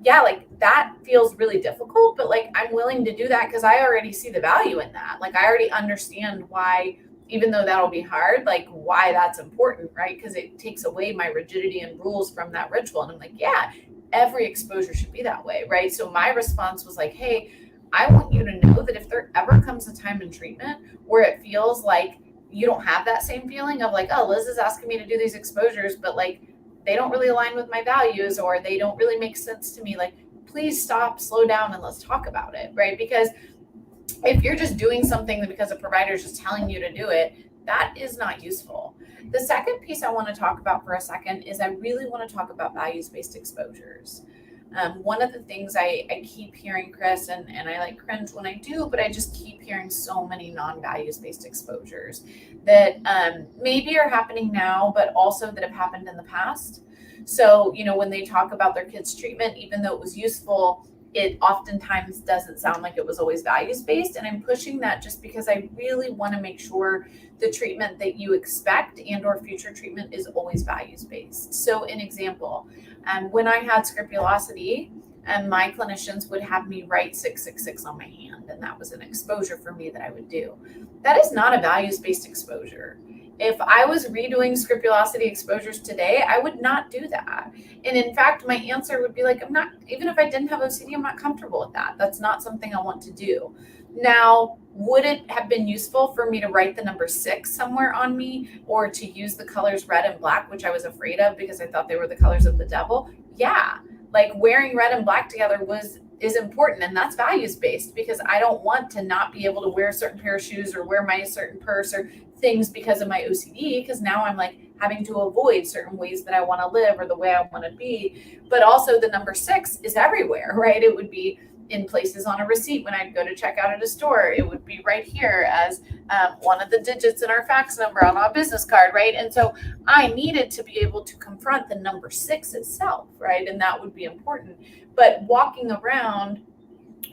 yeah, like that feels really difficult, but like I'm willing to do that because I already see the value in that. Like I already understand why, even though that'll be hard, like why that's important, right? Because it takes away my rigidity and rules from that ritual. And I'm like, yeah, every exposure should be that way, right? So my response was like, hey, I want you to know that if there ever comes a time in treatment where it feels like you don't have that same feeling of like, oh, Liz is asking me to do these exposures, but like they don't really align with my values or they don't really make sense to me, like please stop, slow down, and let's talk about it, right? Because if you're just doing something because a provider is just telling you to do it, that is not useful. The second piece I want to talk about for a second is I really want to talk about values-based exposures. One of the things I keep hearing, Chris, and I like cringe when I do, but I just keep hearing so many non-values-based exposures that maybe are happening now, but also that have happened in the past. So, when they talk about their kids' treatment, even though it was useful, it oftentimes doesn't sound like it was always values-based. And I'm pushing that just because I really want to make sure the treatment that you expect and or future treatment is always values-based. So an example, when I had scrupulosity, my clinicians would have me write 666 on my hand. And that was an exposure for me that I would do. That is not a values-based exposure. If I was redoing scrupulosity exposures today, I would not do that. And in fact, my answer would be like, I'm not, even if I didn't have OCD, I'm not comfortable with that. That's not something I want to do. Now, would it have been useful for me to write the number 6 somewhere on me or to use the colors red and black, which I was afraid of because I thought they were the colors of the devil? Yeah, like wearing red and black together is important, and that's values-based because I don't want to not be able to wear a certain pair of shoes or wear my certain purse or things because of my OCD, because now I'm like having to avoid certain ways that I want to live or the way I want to be. But also the number 6 is everywhere, right? It would be in places on a receipt when I'd go to check out at a store. It would be right here as one of the digits in our fax number on our business card, right? And so I needed to be able to confront the number 6 itself, right? And that would be important. But walking around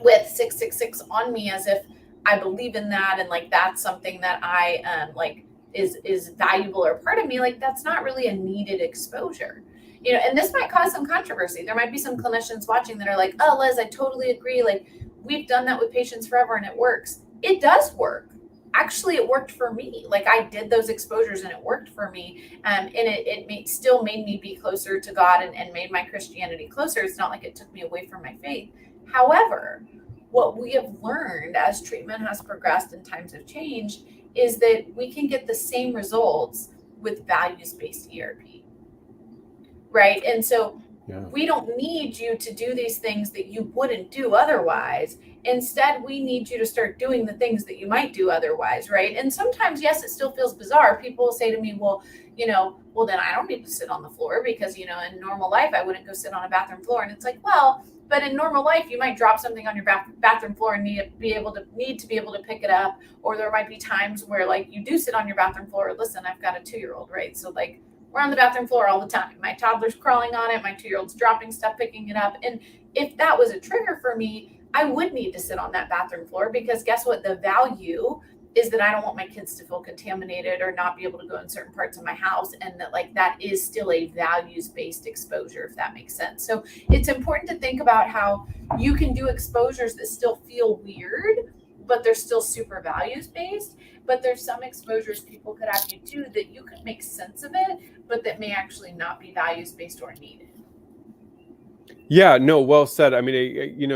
with 666 on me as if I believe in that and like that's something that I like is valuable or part of me, like that's not really a needed exposure. And this might cause some controversy. There might be some clinicians watching that are like, oh, Liz, I totally agree. Like we've done that with patients forever and it works. It does work. Actually, it worked for me. Like I did those exposures and it worked for me. And it still made me be closer to God and made my Christianity closer. It's not like it took me away from my faith. However, what we have learned as treatment has progressed and times have changed is that we can get the same results with values-based ERP. Right. And so we don't need you to do these things that you wouldn't do otherwise. Instead, we need you to start doing the things that you might do otherwise. Right. And sometimes, yes, it still feels bizarre. People will say to me, well, then I don't need to sit on the floor because, in normal life, I wouldn't go sit on a bathroom floor. And it's like, well, but in normal life, you might drop something on your bathroom floor and need to be able to pick it up. Or there might be times where like you do sit on your bathroom floor. Listen, I've got a 2-year-old, right? So like, we're on the bathroom floor all the time. My toddler's crawling on it. My 2-year-old's dropping stuff, picking it up. And if that was a trigger for me, I would need to sit on that bathroom floor because guess what? The value is that I don't want my kids to feel contaminated or not be able to go in certain parts of my house. And that like, that is still a values-based exposure, if that makes sense. So it's important to think about how you can do exposures that still feel weird, but they're still super values-based. But there's some exposures people could have you do that you could make sense of it, but that may actually not be values-based or needed. Yeah, no, well said. I mean,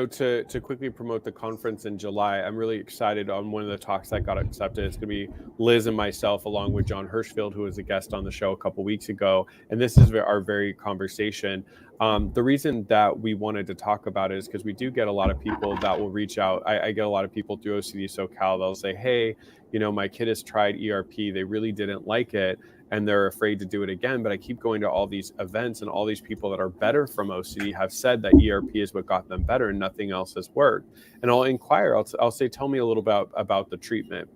to quickly promote the conference in July, I'm really excited on one of the talks that got accepted. It's going to be Liz and myself, along with John Hirschfield, who was a guest on the show a couple weeks ago. And this is our very conversation. The reason that we wanted to talk about it is because we do get a lot of people that will reach out. I get a lot of people through OCD SoCal. They'll say, hey, my kid has tried ERP. They really didn't like it, and they're afraid to do it again. But I keep going to all these events, and all these people that are better from OCD have said that ERP is what got them better and nothing else has worked. And I'll inquire, I'll say, tell me a little about the treatment.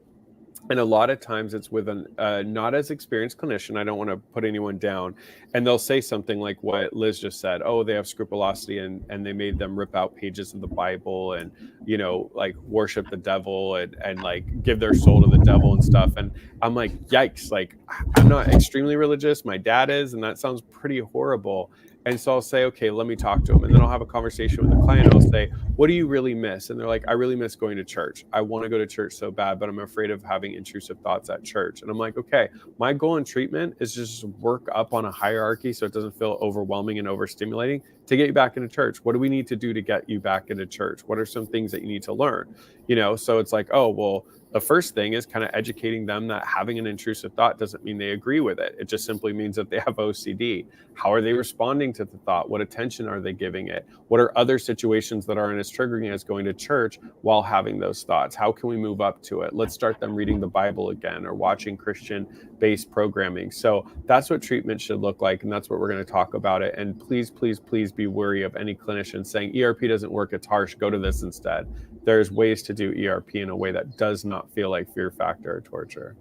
And a lot of times it's with a not as experienced clinician. I don't want to put anyone down. And they'll say something like what Liz just said. Oh, they have scrupulosity and they made them rip out pages of the Bible and, like worship the devil and like give their soul to the devil and stuff. And I'm like, yikes, like I'm not extremely religious. My dad is, and that sounds pretty horrible. And so I'll say, okay, let me talk to them. And then I'll have a conversation with the client. I'll say, what do you really miss? And they're like, I really miss going to church. I want to go to church so bad, but I'm afraid of having intrusive thoughts at church. And I'm like, okay, my goal in treatment is just work up on a hierarchy so it doesn't feel overwhelming and overstimulating to get you back into church. What do we need to do to get you back into church? What are some things that you need to learn? So it's like, oh, well, the first thing is kind of educating them that having an intrusive thought doesn't mean they agree with it. It just simply means that they have OCD. How are they responding to the thought? What attention are they giving it? What are other situations that aren't as triggering as going to church while having those thoughts? How can we move up to it? Let's start them reading the Bible again or watching Christian-based programming. So that's what treatment should look like, and that's what we're going to talk about it. And please, please, please be wary of any clinician saying ERP doesn't work, it's harsh, go to this instead. There's ways to do ERP in a way that does not feel like fear factor or torture.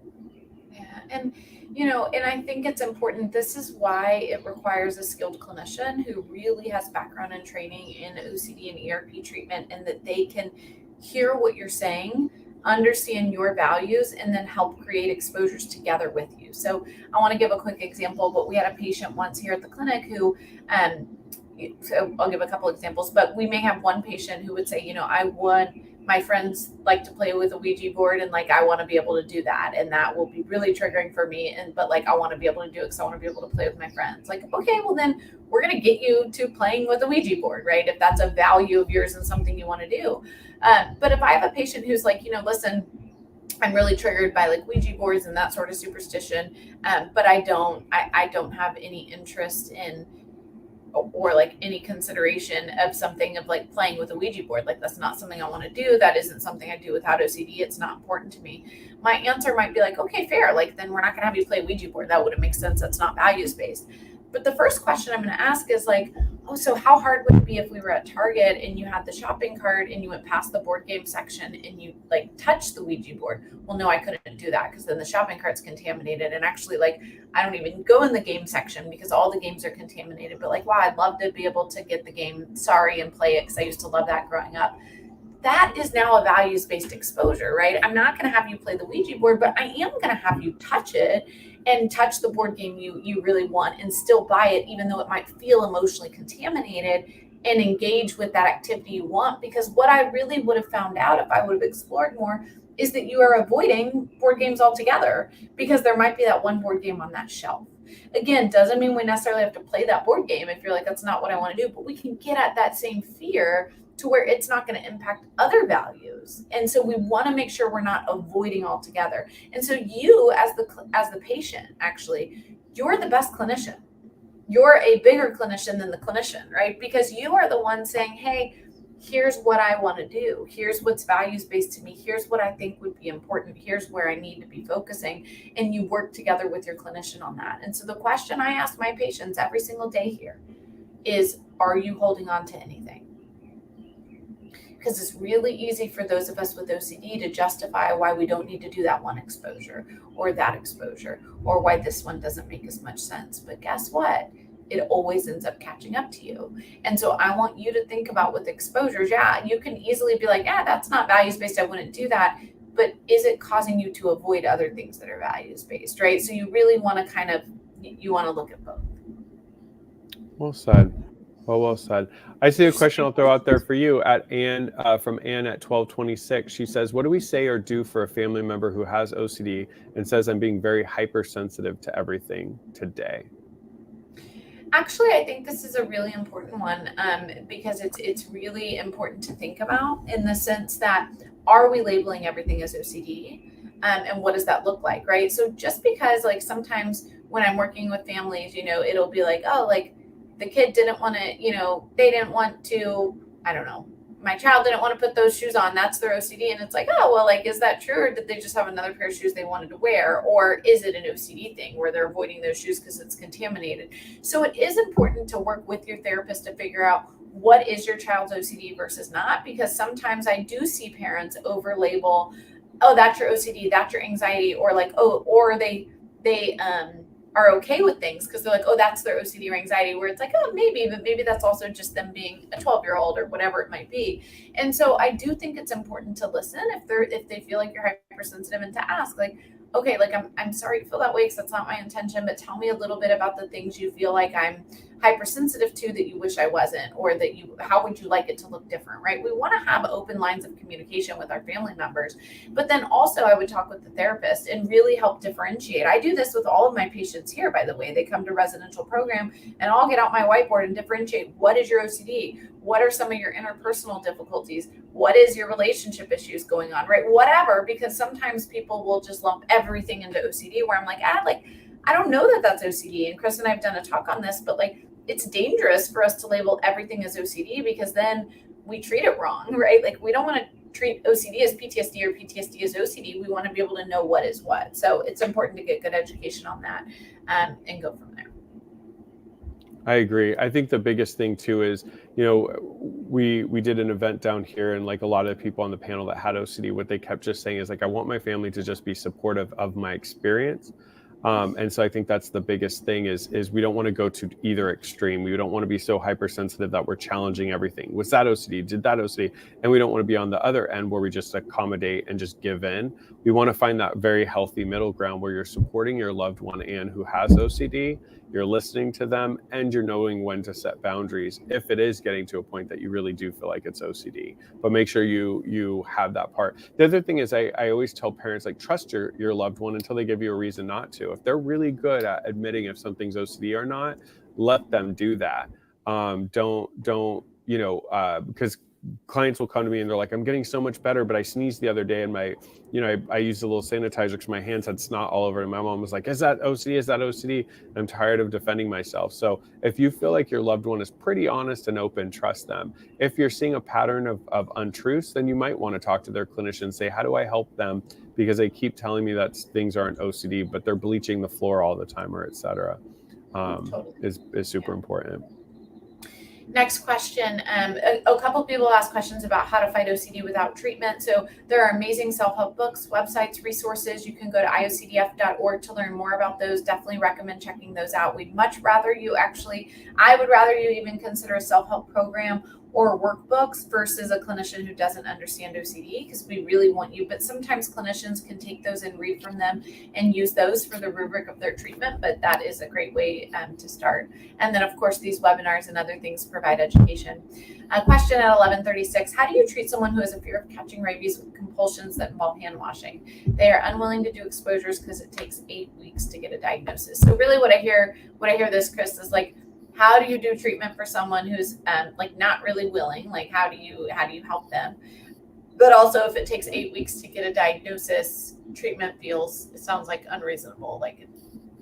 Yeah. And, and I think it's important. This is why it requires a skilled clinician who really has background and training in OCD and ERP treatment, and that they can hear what you're saying, understand your values, and then help create exposures together with you. So I want to give a quick example, but we had a patient once here at the clinic who, so I'll give a couple examples, but we may have one patient who would say, my friends like to play with a Ouija board, and like, I want to be able to do that. And that will be really triggering for me. But like, I want to be able to do it because I want to be able to play with my friends. Like, okay, well then we're going to get you to playing with a Ouija board, right? If that's a value of yours and something you want to do. But if I have a patient who's like, listen, I'm really triggered by like Ouija boards and that sort of superstition. But I don't have any interest in or like any consideration of something of like playing with a Ouija board. Like, that's not something I want to do. That isn't something I do without OCD. It's not important to me. My answer might be like, okay, fair. Like, then we're not going to have you play Ouija board. That wouldn't make sense. That's not values-based. But the first question I'm going to ask is like, oh, so how hard would it be if we were at Target and you had the shopping cart and you went past the board game section and you like touched the Ouija board? Well, no, I couldn't do that because then the shopping cart's contaminated. And actually, like, I don't even go in the game section because all the games are contaminated. But like, wow, I'd love to be able to get the game Sorry and play it because I used to love that growing up. That is now a values-based exposure, right? I'm not going to have you play the Ouija board, but I am going to have you touch it and touch the board game you really want and still buy it, even though it might feel emotionally contaminated, and engage with that activity you want. Because what I really would have found out if I would have explored more is that you are avoiding board games altogether because there might be that one board game on that shelf. Again, doesn't mean we necessarily have to play that board game if you're like, that's not what I want to do, but we can get at that same fear to where it's not going to impact other values. And so we want to make sure we're not avoiding altogether. And so you as the patient, actually, you're the best clinician. You're a bigger clinician than the clinician, right? Because you are the one saying, hey, here's what I want to do. Here's what's values-based to me. Here's what I think would be important. Here's where I need to be focusing. And you work together with your clinician on that. And so the question I ask my patients every single day here is, are you holding on to anything? Because it's really easy for those of us with OCD to justify why we don't need to do that one exposure or that exposure, or why this one doesn't make as much sense. But guess what? It always ends up catching up to you. And so I want you to think about with exposures. Yeah, you can easily be like, yeah, that's not values-based. I wouldn't do that. but is it causing you to avoid other things that are values-based, right? So you really want to you want to look at both. Well said. Well said. I see a question I'll throw out there for you at Anne, from Anne at 1226. She says, what do we say or do for a family member who has OCD and says, I'm being very hypersensitive to everything today? Actually, I think this is a really important one, because it's really important to think about, in the sense that, are we labeling everything as OCD? And what does that look like, right? So just because, like, sometimes when I'm working with families, it'll be like, oh, like, the kid didn't want to, they didn't want to, I don't know, my child didn't want to put those shoes on. That's their OCD. And it's like, oh, well, like, is that true? Or did they just have another pair of shoes they wanted to wear? Or is it an OCD thing where they're avoiding those shoes because it's contaminated? So it is important to work with your therapist to figure out what is your child's OCD versus not, because sometimes I do see parents over label, oh, that's your OCD, that's your anxiety, or like, oh, or they are okay with things because they're like, oh, that's their OCD or anxiety, where it's like, oh, maybe, but maybe that's also just them being a 12-year-old or whatever it might be. And so I do think it's important to listen if they feel like you're hypersensitive, and to ask, like, okay, like, I'm sorry you feel that way because that's not my intention, but tell me a little bit about the things you feel like I'm hypersensitive to that you wish I wasn't, or that how would you like it to look different, right? We want to have open lines of communication with our family members, but then also I would talk with the therapist and really help differentiate. I do this with all of my patients here, by the way. They come to residential program and I'll get out my whiteboard and differentiate, what is your OCD? What are some of your interpersonal difficulties? What is your relationship issues going on, right? Whatever, because sometimes people will just lump everything into OCD, where I'm like, I don't know that that's OCD. And Chris and I have done a talk on this, but like, it's dangerous for us to label everything as OCD, because then we treat it wrong, right? Like, we don't want to treat OCD as PTSD or PTSD as OCD. We want to be able to know what is what. So it's important to get good education on that, and go from there. I agree. I think the biggest thing too is, we did an event down here, and like a lot of the people on the panel that had OCD, what they kept just saying is like, I want my family to just be supportive of my experience. And so I think that's the biggest thing is we don't want to go to either extreme. We don't want to be so hypersensitive that we're challenging everything. Was that OCD? Did that OCD? And we don't want to be on the other end where we just accommodate and just give in. We want to find that very healthy middle ground where you're supporting your loved one and who has OCD, you're listening to them, and you're knowing when to set boundaries if it is getting to a point that you really do feel like it's OCD. But make sure you have that part. The other thing is I always tell parents, like, trust your loved one until they give you a reason not to. If they're really good at admitting if something's OCD or not, let them do that. Don't because clients will come to me and they're like, I'm getting so much better, but I sneezed the other day and my, I used a little sanitizer because my hands had snot all over it. And my mom was like, is that OCD? Is that OCD? And I'm tired of defending myself. So if you feel like your loved one is pretty honest and open, trust them. If you're seeing a pattern of untruths, then you might want to talk to their clinician, say, how do I help them? Because they keep telling me that things aren't OCD, but they're bleaching the floor all the time, or et cetera, is super important. Next question. A couple people asked questions about how to fight OCD without treatment. So there are amazing self-help books, websites, resources. You can go to IOCDF.org to learn more about those. Definitely recommend checking those out. I would rather you even consider a self-help program or workbooks versus a clinician who doesn't understand OCD, because we really want you. But sometimes clinicians can take those and read from them and use those for the rubric of their treatment. But that is a great way to start. And then, of course, these webinars and other things provide education. A question at 1136, how do you treat someone who has a fear of catching rabies with compulsions that involve hand washing? They are unwilling to do exposures because it takes 8 weeks to get a diagnosis. So really what I hear this, Chris, is like, how do you do treatment for someone who's like not really willing? Like, how do you help them? But also, if it takes 8 weeks to get a diagnosis, treatment sounds like unreasonable. Like,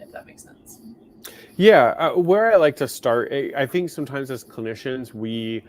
if that makes sense. Yeah, where I like to start, I think sometimes as clinicians, we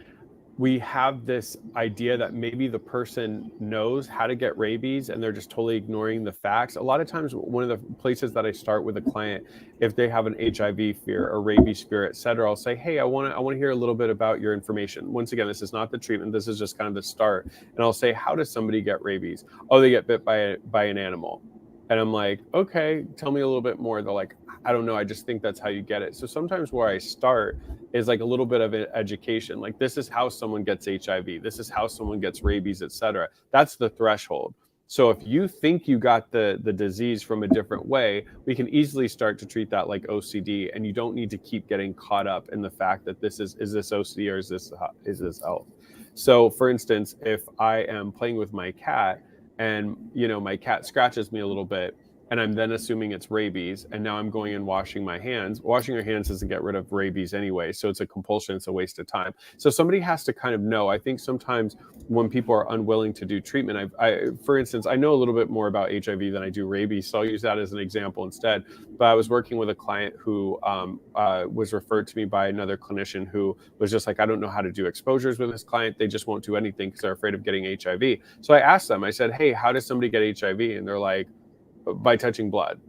have this idea that maybe the person knows how to get rabies and they're just totally ignoring the facts. A lot of times, one of the places that I start with a client, if they have an HIV fear or rabies fear, et cetera, I'll say, hey, I want to hear a little bit about your information. Once again, this is not the treatment. This is just kind of the start. And I'll say, how does somebody get rabies? Oh, they get bit by an animal. And I'm like, okay, tell me a little bit more. They're like, I don't know. I just think that's how you get it. So sometimes where I start is like a little bit of an education. Like, this is how someone gets HIV. This is how someone gets rabies, et cetera. That's the threshold. So if you think you got the disease from a different way, we can easily start to treat that like OCD, and you don't need to keep getting caught up in the fact that this is this OCD or is this health? So for instance, if I am playing with my cat and my cat scratches me a little bit, and I'm then assuming it's rabies, and now I'm going and washing my hands. Washing your hands doesn't get rid of rabies anyway, so it's a compulsion, it's a waste of time. So somebody has to kind of know. I think sometimes when people are unwilling to do treatment, for instance, I know a little bit more about HIV than I do rabies, so I'll use that as an example instead. But I was working with a client who was referred to me by another clinician who was just like, I don't know how to do exposures with this client. They just won't do anything because they're afraid of getting HIV. So I asked them, I said, hey, how does somebody get HIV? And they're like, by touching blood.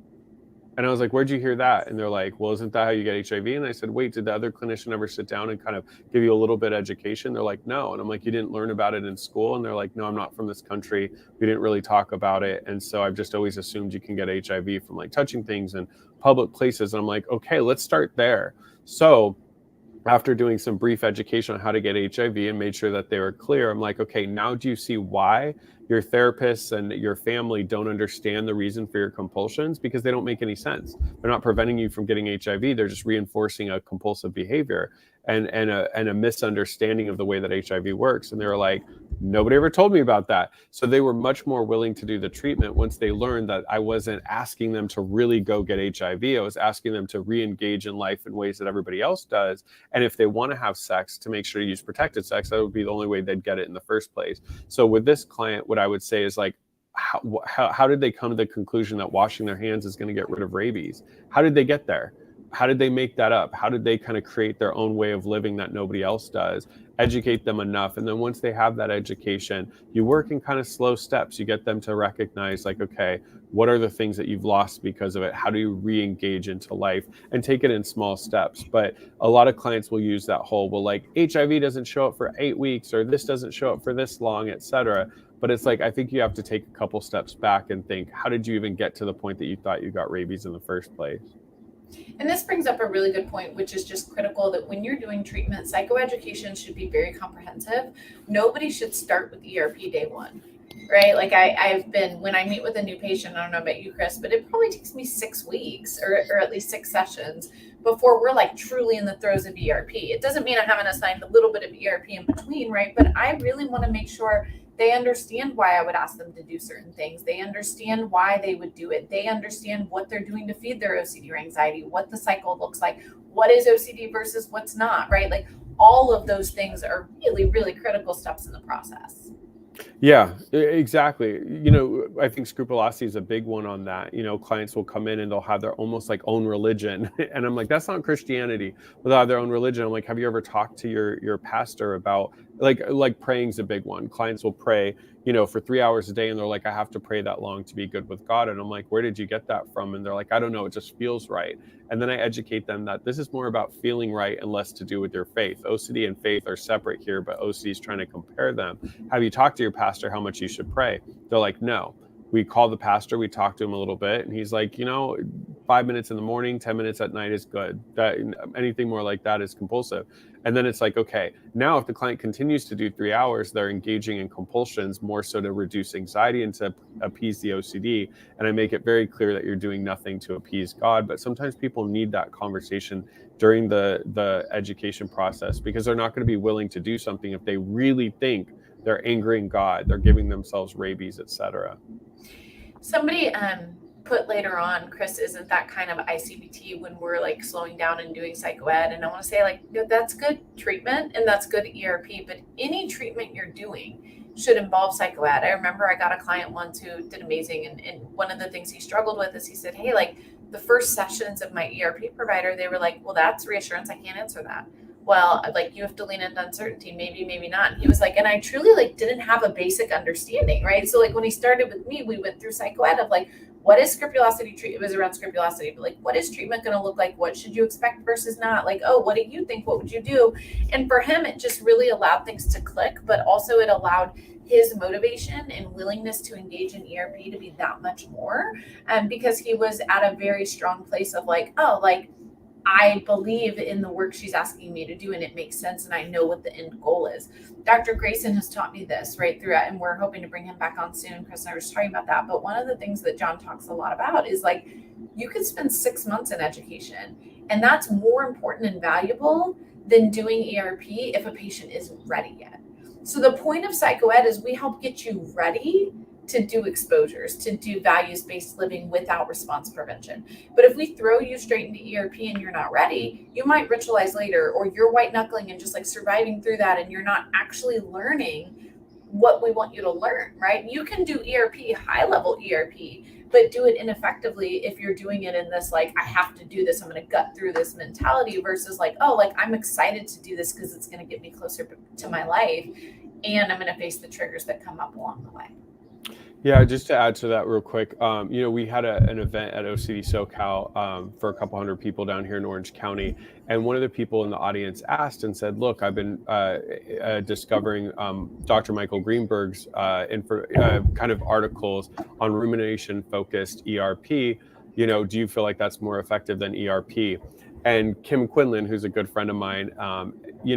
And I was like, where'd you hear that? And they're like, well, isn't that how you get HIV? And I said, wait, did the other clinician ever sit down and kind of give you a little bit of education? They're like, no. And I'm like, you didn't learn about it in school? And they're like, no, I'm not from this country. We didn't really talk about it. And so I've just always assumed you can get HIV from like touching things in public places. And I'm like, okay, let's start there. So after doing some brief education on how to get HIV and made sure that they were clear, I'm like, okay, now do you see why your therapists and your family don't understand the reason for your compulsions? Because they don't make any sense. They're not preventing you from getting HIV. They're just reinforcing a compulsive behavior and a misunderstanding of the way that HIV works. And they were like, nobody ever told me about that. So they were much more willing to do the treatment once they learned that I wasn't asking them to really go get HIV. I was asking them to re-engage in life in ways that everybody else does. And if they want to have sex, to make sure to use protected sex, that would be the only way they'd get it in the first place. So with this client, what I would say is like, how did they come to the conclusion that washing their hands is going to get rid of rabies? How did they get there? How did they make that up? How did they kind of create their own way of living that nobody else does? Educate them enough. And then once they have that education, you work in kind of slow steps. You get them to recognize like, okay, what are the things that you've lost because of it? How do you re-engage into life and take it in small steps? But a lot of clients will use that whole, well, like HIV doesn't show up for 8 weeks or this doesn't show up for this long, et cetera. But it's like, I think you have to take a couple steps back and think, how did you even get to the point that you thought you got rabies in the first place? And this brings up a really good point, which is just critical that when you're doing treatment, psychoeducation should be very comprehensive. Nobody should start with ERP day one, right? Like I've been, when I meet with a new patient, I don't know about you, Chris, but it probably takes me 6 weeks or at least 6 sessions before we're like truly in the throes of ERP. It doesn't mean I haven't assigned a little bit of ERP in between, right? But I really want to make sure they understand why I would ask them to do certain things. They understand why they would do it. They understand what they're doing to feed their OCD or anxiety, what the cycle looks like, what is OCD versus what's not, right? Like all of those things are really, really critical steps in the process. Yeah, exactly. I think scrupulosity is a big one on that. Clients will come in and they'll have their almost like own religion. And I'm like, that's not Christianity. They'll have their own religion. I'm like, have you ever talked to your pastor about like praying's a big one. Clients will pray, for 3 hours a day. And they're like, I have to pray that long to be good with God. And I'm like, where did you get that from? And they're like, I don't know. It just feels right. And then I educate them that this is more about feeling right and less to do with your faith. OCD and faith are separate here, but OCD is trying to compare them. Have you talked to your pastor how much you should pray? They're like, no. We call the pastor, we talk to him a little bit, and he's like, 5 minutes in the morning, 10 minutes at night is good. That anything more like that is compulsive. And then it's like, okay, now if the client continues to do 3 hours, they're engaging in compulsions more so to reduce anxiety and to appease the OCD. And I make it very clear that you're doing nothing to appease God. But sometimes people need that conversation during the education process because they're not going to be willing to do something if they really think they're angering God, they're giving themselves rabies, etc. Somebody put later on, Chris, isn't that kind of ICBT when we're like slowing down and doing psychoed? And I want to say that's good treatment and that's good ERP, but any treatment you're doing should involve psychoed. I remember I got a client once who did amazing. And one of the things he struggled with is he said, hey, like the first sessions of my ERP provider, they were like, well, that's reassurance. I can't answer that. Well, like you have to lean into uncertainty, maybe not. And he was like, and I truly like didn't have a basic understanding, right? So like when he started with me, we went through psychoed of like, what is scrupulosity treatment? It was around scrupulosity, but like, what is treatment going to look like? What should you expect versus not? Like, oh, what do you think? What would you do? And for him, it just really allowed things to click, but also it allowed his motivation and willingness to engage in ERP to be that much more. Because he was at a very strong place of like, oh, like, I believe in the work she's asking me to do, and it makes sense, and I know what the end goal is. Dr. Grayson has taught me this right throughout, and we're hoping to bring him back on soon. Chris and I were just talking about that. But one of the things that John talks a lot about is like, you could spend 6 months in education, and that's more important and valuable than doing ERP if a patient isn't ready yet. So the point of psychoed is we help get you ready to do exposures, to do values-based living without response prevention. But if we throw you straight into ERP and you're not ready, you might ritualize later, or you're white knuckling and just like surviving through that, and you're not actually learning what we want you to learn, right? You can do ERP, high level ERP, but do it ineffectively if you're doing it in this, like, I have to do this, I'm going to gut through this mentality, versus like, oh, like, I'm excited to do this because it's going to get me closer to my life, and I'm going to face the triggers that come up along the way. Yeah, just to add to that real quick, we had an event at OCD SoCal for a couple hundred people down here in Orange County. And one of the people in the audience asked and said, look, I've been discovering Dr. Michael Greenberg's kind of articles on rumination-focused ERP. Do you feel like that's more effective than ERP? And Kim Quinlan, who's a good friend of mine,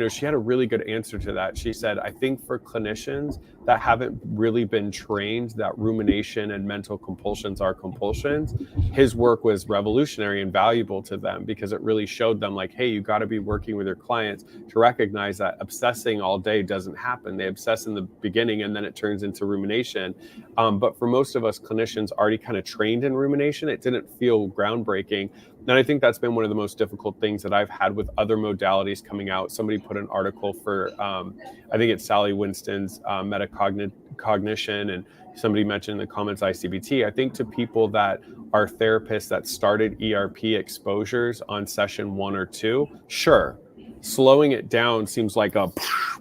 she had a really good answer to that. She said, I think for clinicians that haven't really been trained that rumination and mental compulsions are compulsions, his work was revolutionary and valuable to them, because it really showed them like, hey, you got to be working with your clients to recognize that obsessing all day doesn't happen. They obsess in the beginning and then it turns into rumination. But for most of us clinicians already kind of trained in rumination, it didn't feel groundbreaking. And I think that's been one of the most difficult things that I've had with other modalities coming out. Somebody put an article for, I think it's Sally Winston's metacognition, and somebody mentioned in the comments ICBT. I think to people that are therapists that started ERP exposures on session 1 or 2, sure, slowing it down seems like a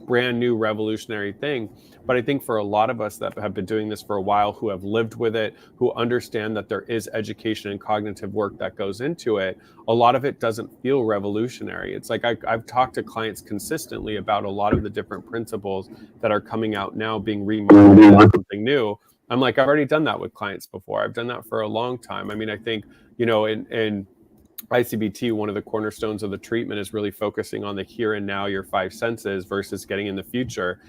brand new revolutionary thing. But I think for a lot of us that have been doing this for a while, who have lived with it, who understand that there is education and cognitive work that goes into it, a lot of it doesn't feel revolutionary. It's like I've talked to clients consistently about a lot of the different principles that are coming out now being remarketed as something new. I'm like, I've already done that with clients before. I've done that for a long time. I mean, I think, in ICBT, one of the cornerstones of the treatment is really focusing on the here and now, your 5 senses, versus getting in the future.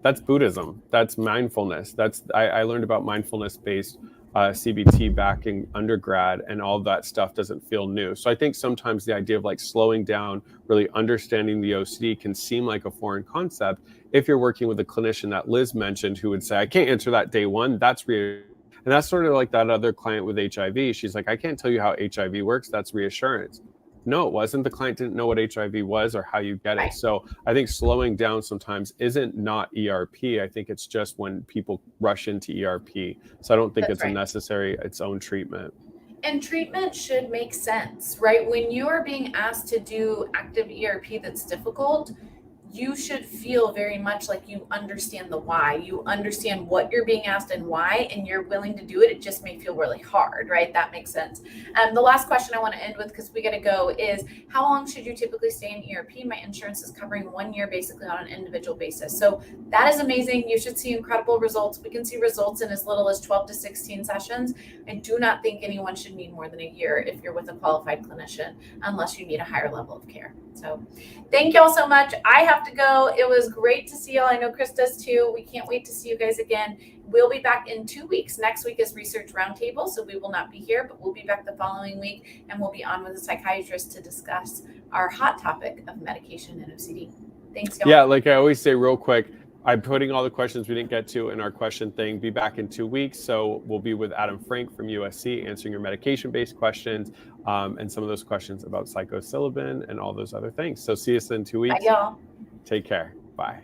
That's Buddhism. That's mindfulness. I learned about mindfulness-based CBT back in undergrad, and all that stuff doesn't feel new. So I think sometimes the idea of like slowing down, really understanding the OCD can seem like a foreign concept if you're working with a clinician that Liz mentioned, who would say, I can't answer that day one. That's reassurance. And that's sort of like that other client with HIV. She's like, I can't tell you how HIV works. That's reassurance. No, it wasn't. The client didn't know what HIV was or how you get it. So I think slowing down sometimes isn't not ERP. I think it's just when people rush into ERP. So I don't think it's a necessary its own treatment. And treatment should make sense, right? When you are being asked to do active ERP that's difficult, you should feel very much like you understand the why. You understand what you're being asked and why, and you're willing to do it. It just may feel really hard, right? That makes sense. The last question I want to end with, because we got to go, is how long should you typically stay in ERP? My insurance is covering 1 year basically on an individual basis. So that is amazing. You should see incredible results. We can see results in as little as 12 to 16 sessions. I do not think anyone should need more than a year if you're with a qualified clinician, unless you need a higher level of care. So thank you all so much. I have to go. It was great to see y'all. I know Chris does too. We can't wait to see you guys again. We'll be back in 2 weeks. Next week is Research Roundtable, so we will not be here, but we'll be back the following week, and we'll be on with a psychiatrist to discuss our hot topic of medication and OCD. Thanks, y'all. Yeah, like I always say real quick, I'm putting all the questions we didn't get to in our question thing. Be back in 2 weeks. So we'll be with Adam Frank from USC answering your medication-based questions and some of those questions about psilocybin and all those other things. So see us in 2 weeks. Bye, y'all. Take care. Bye.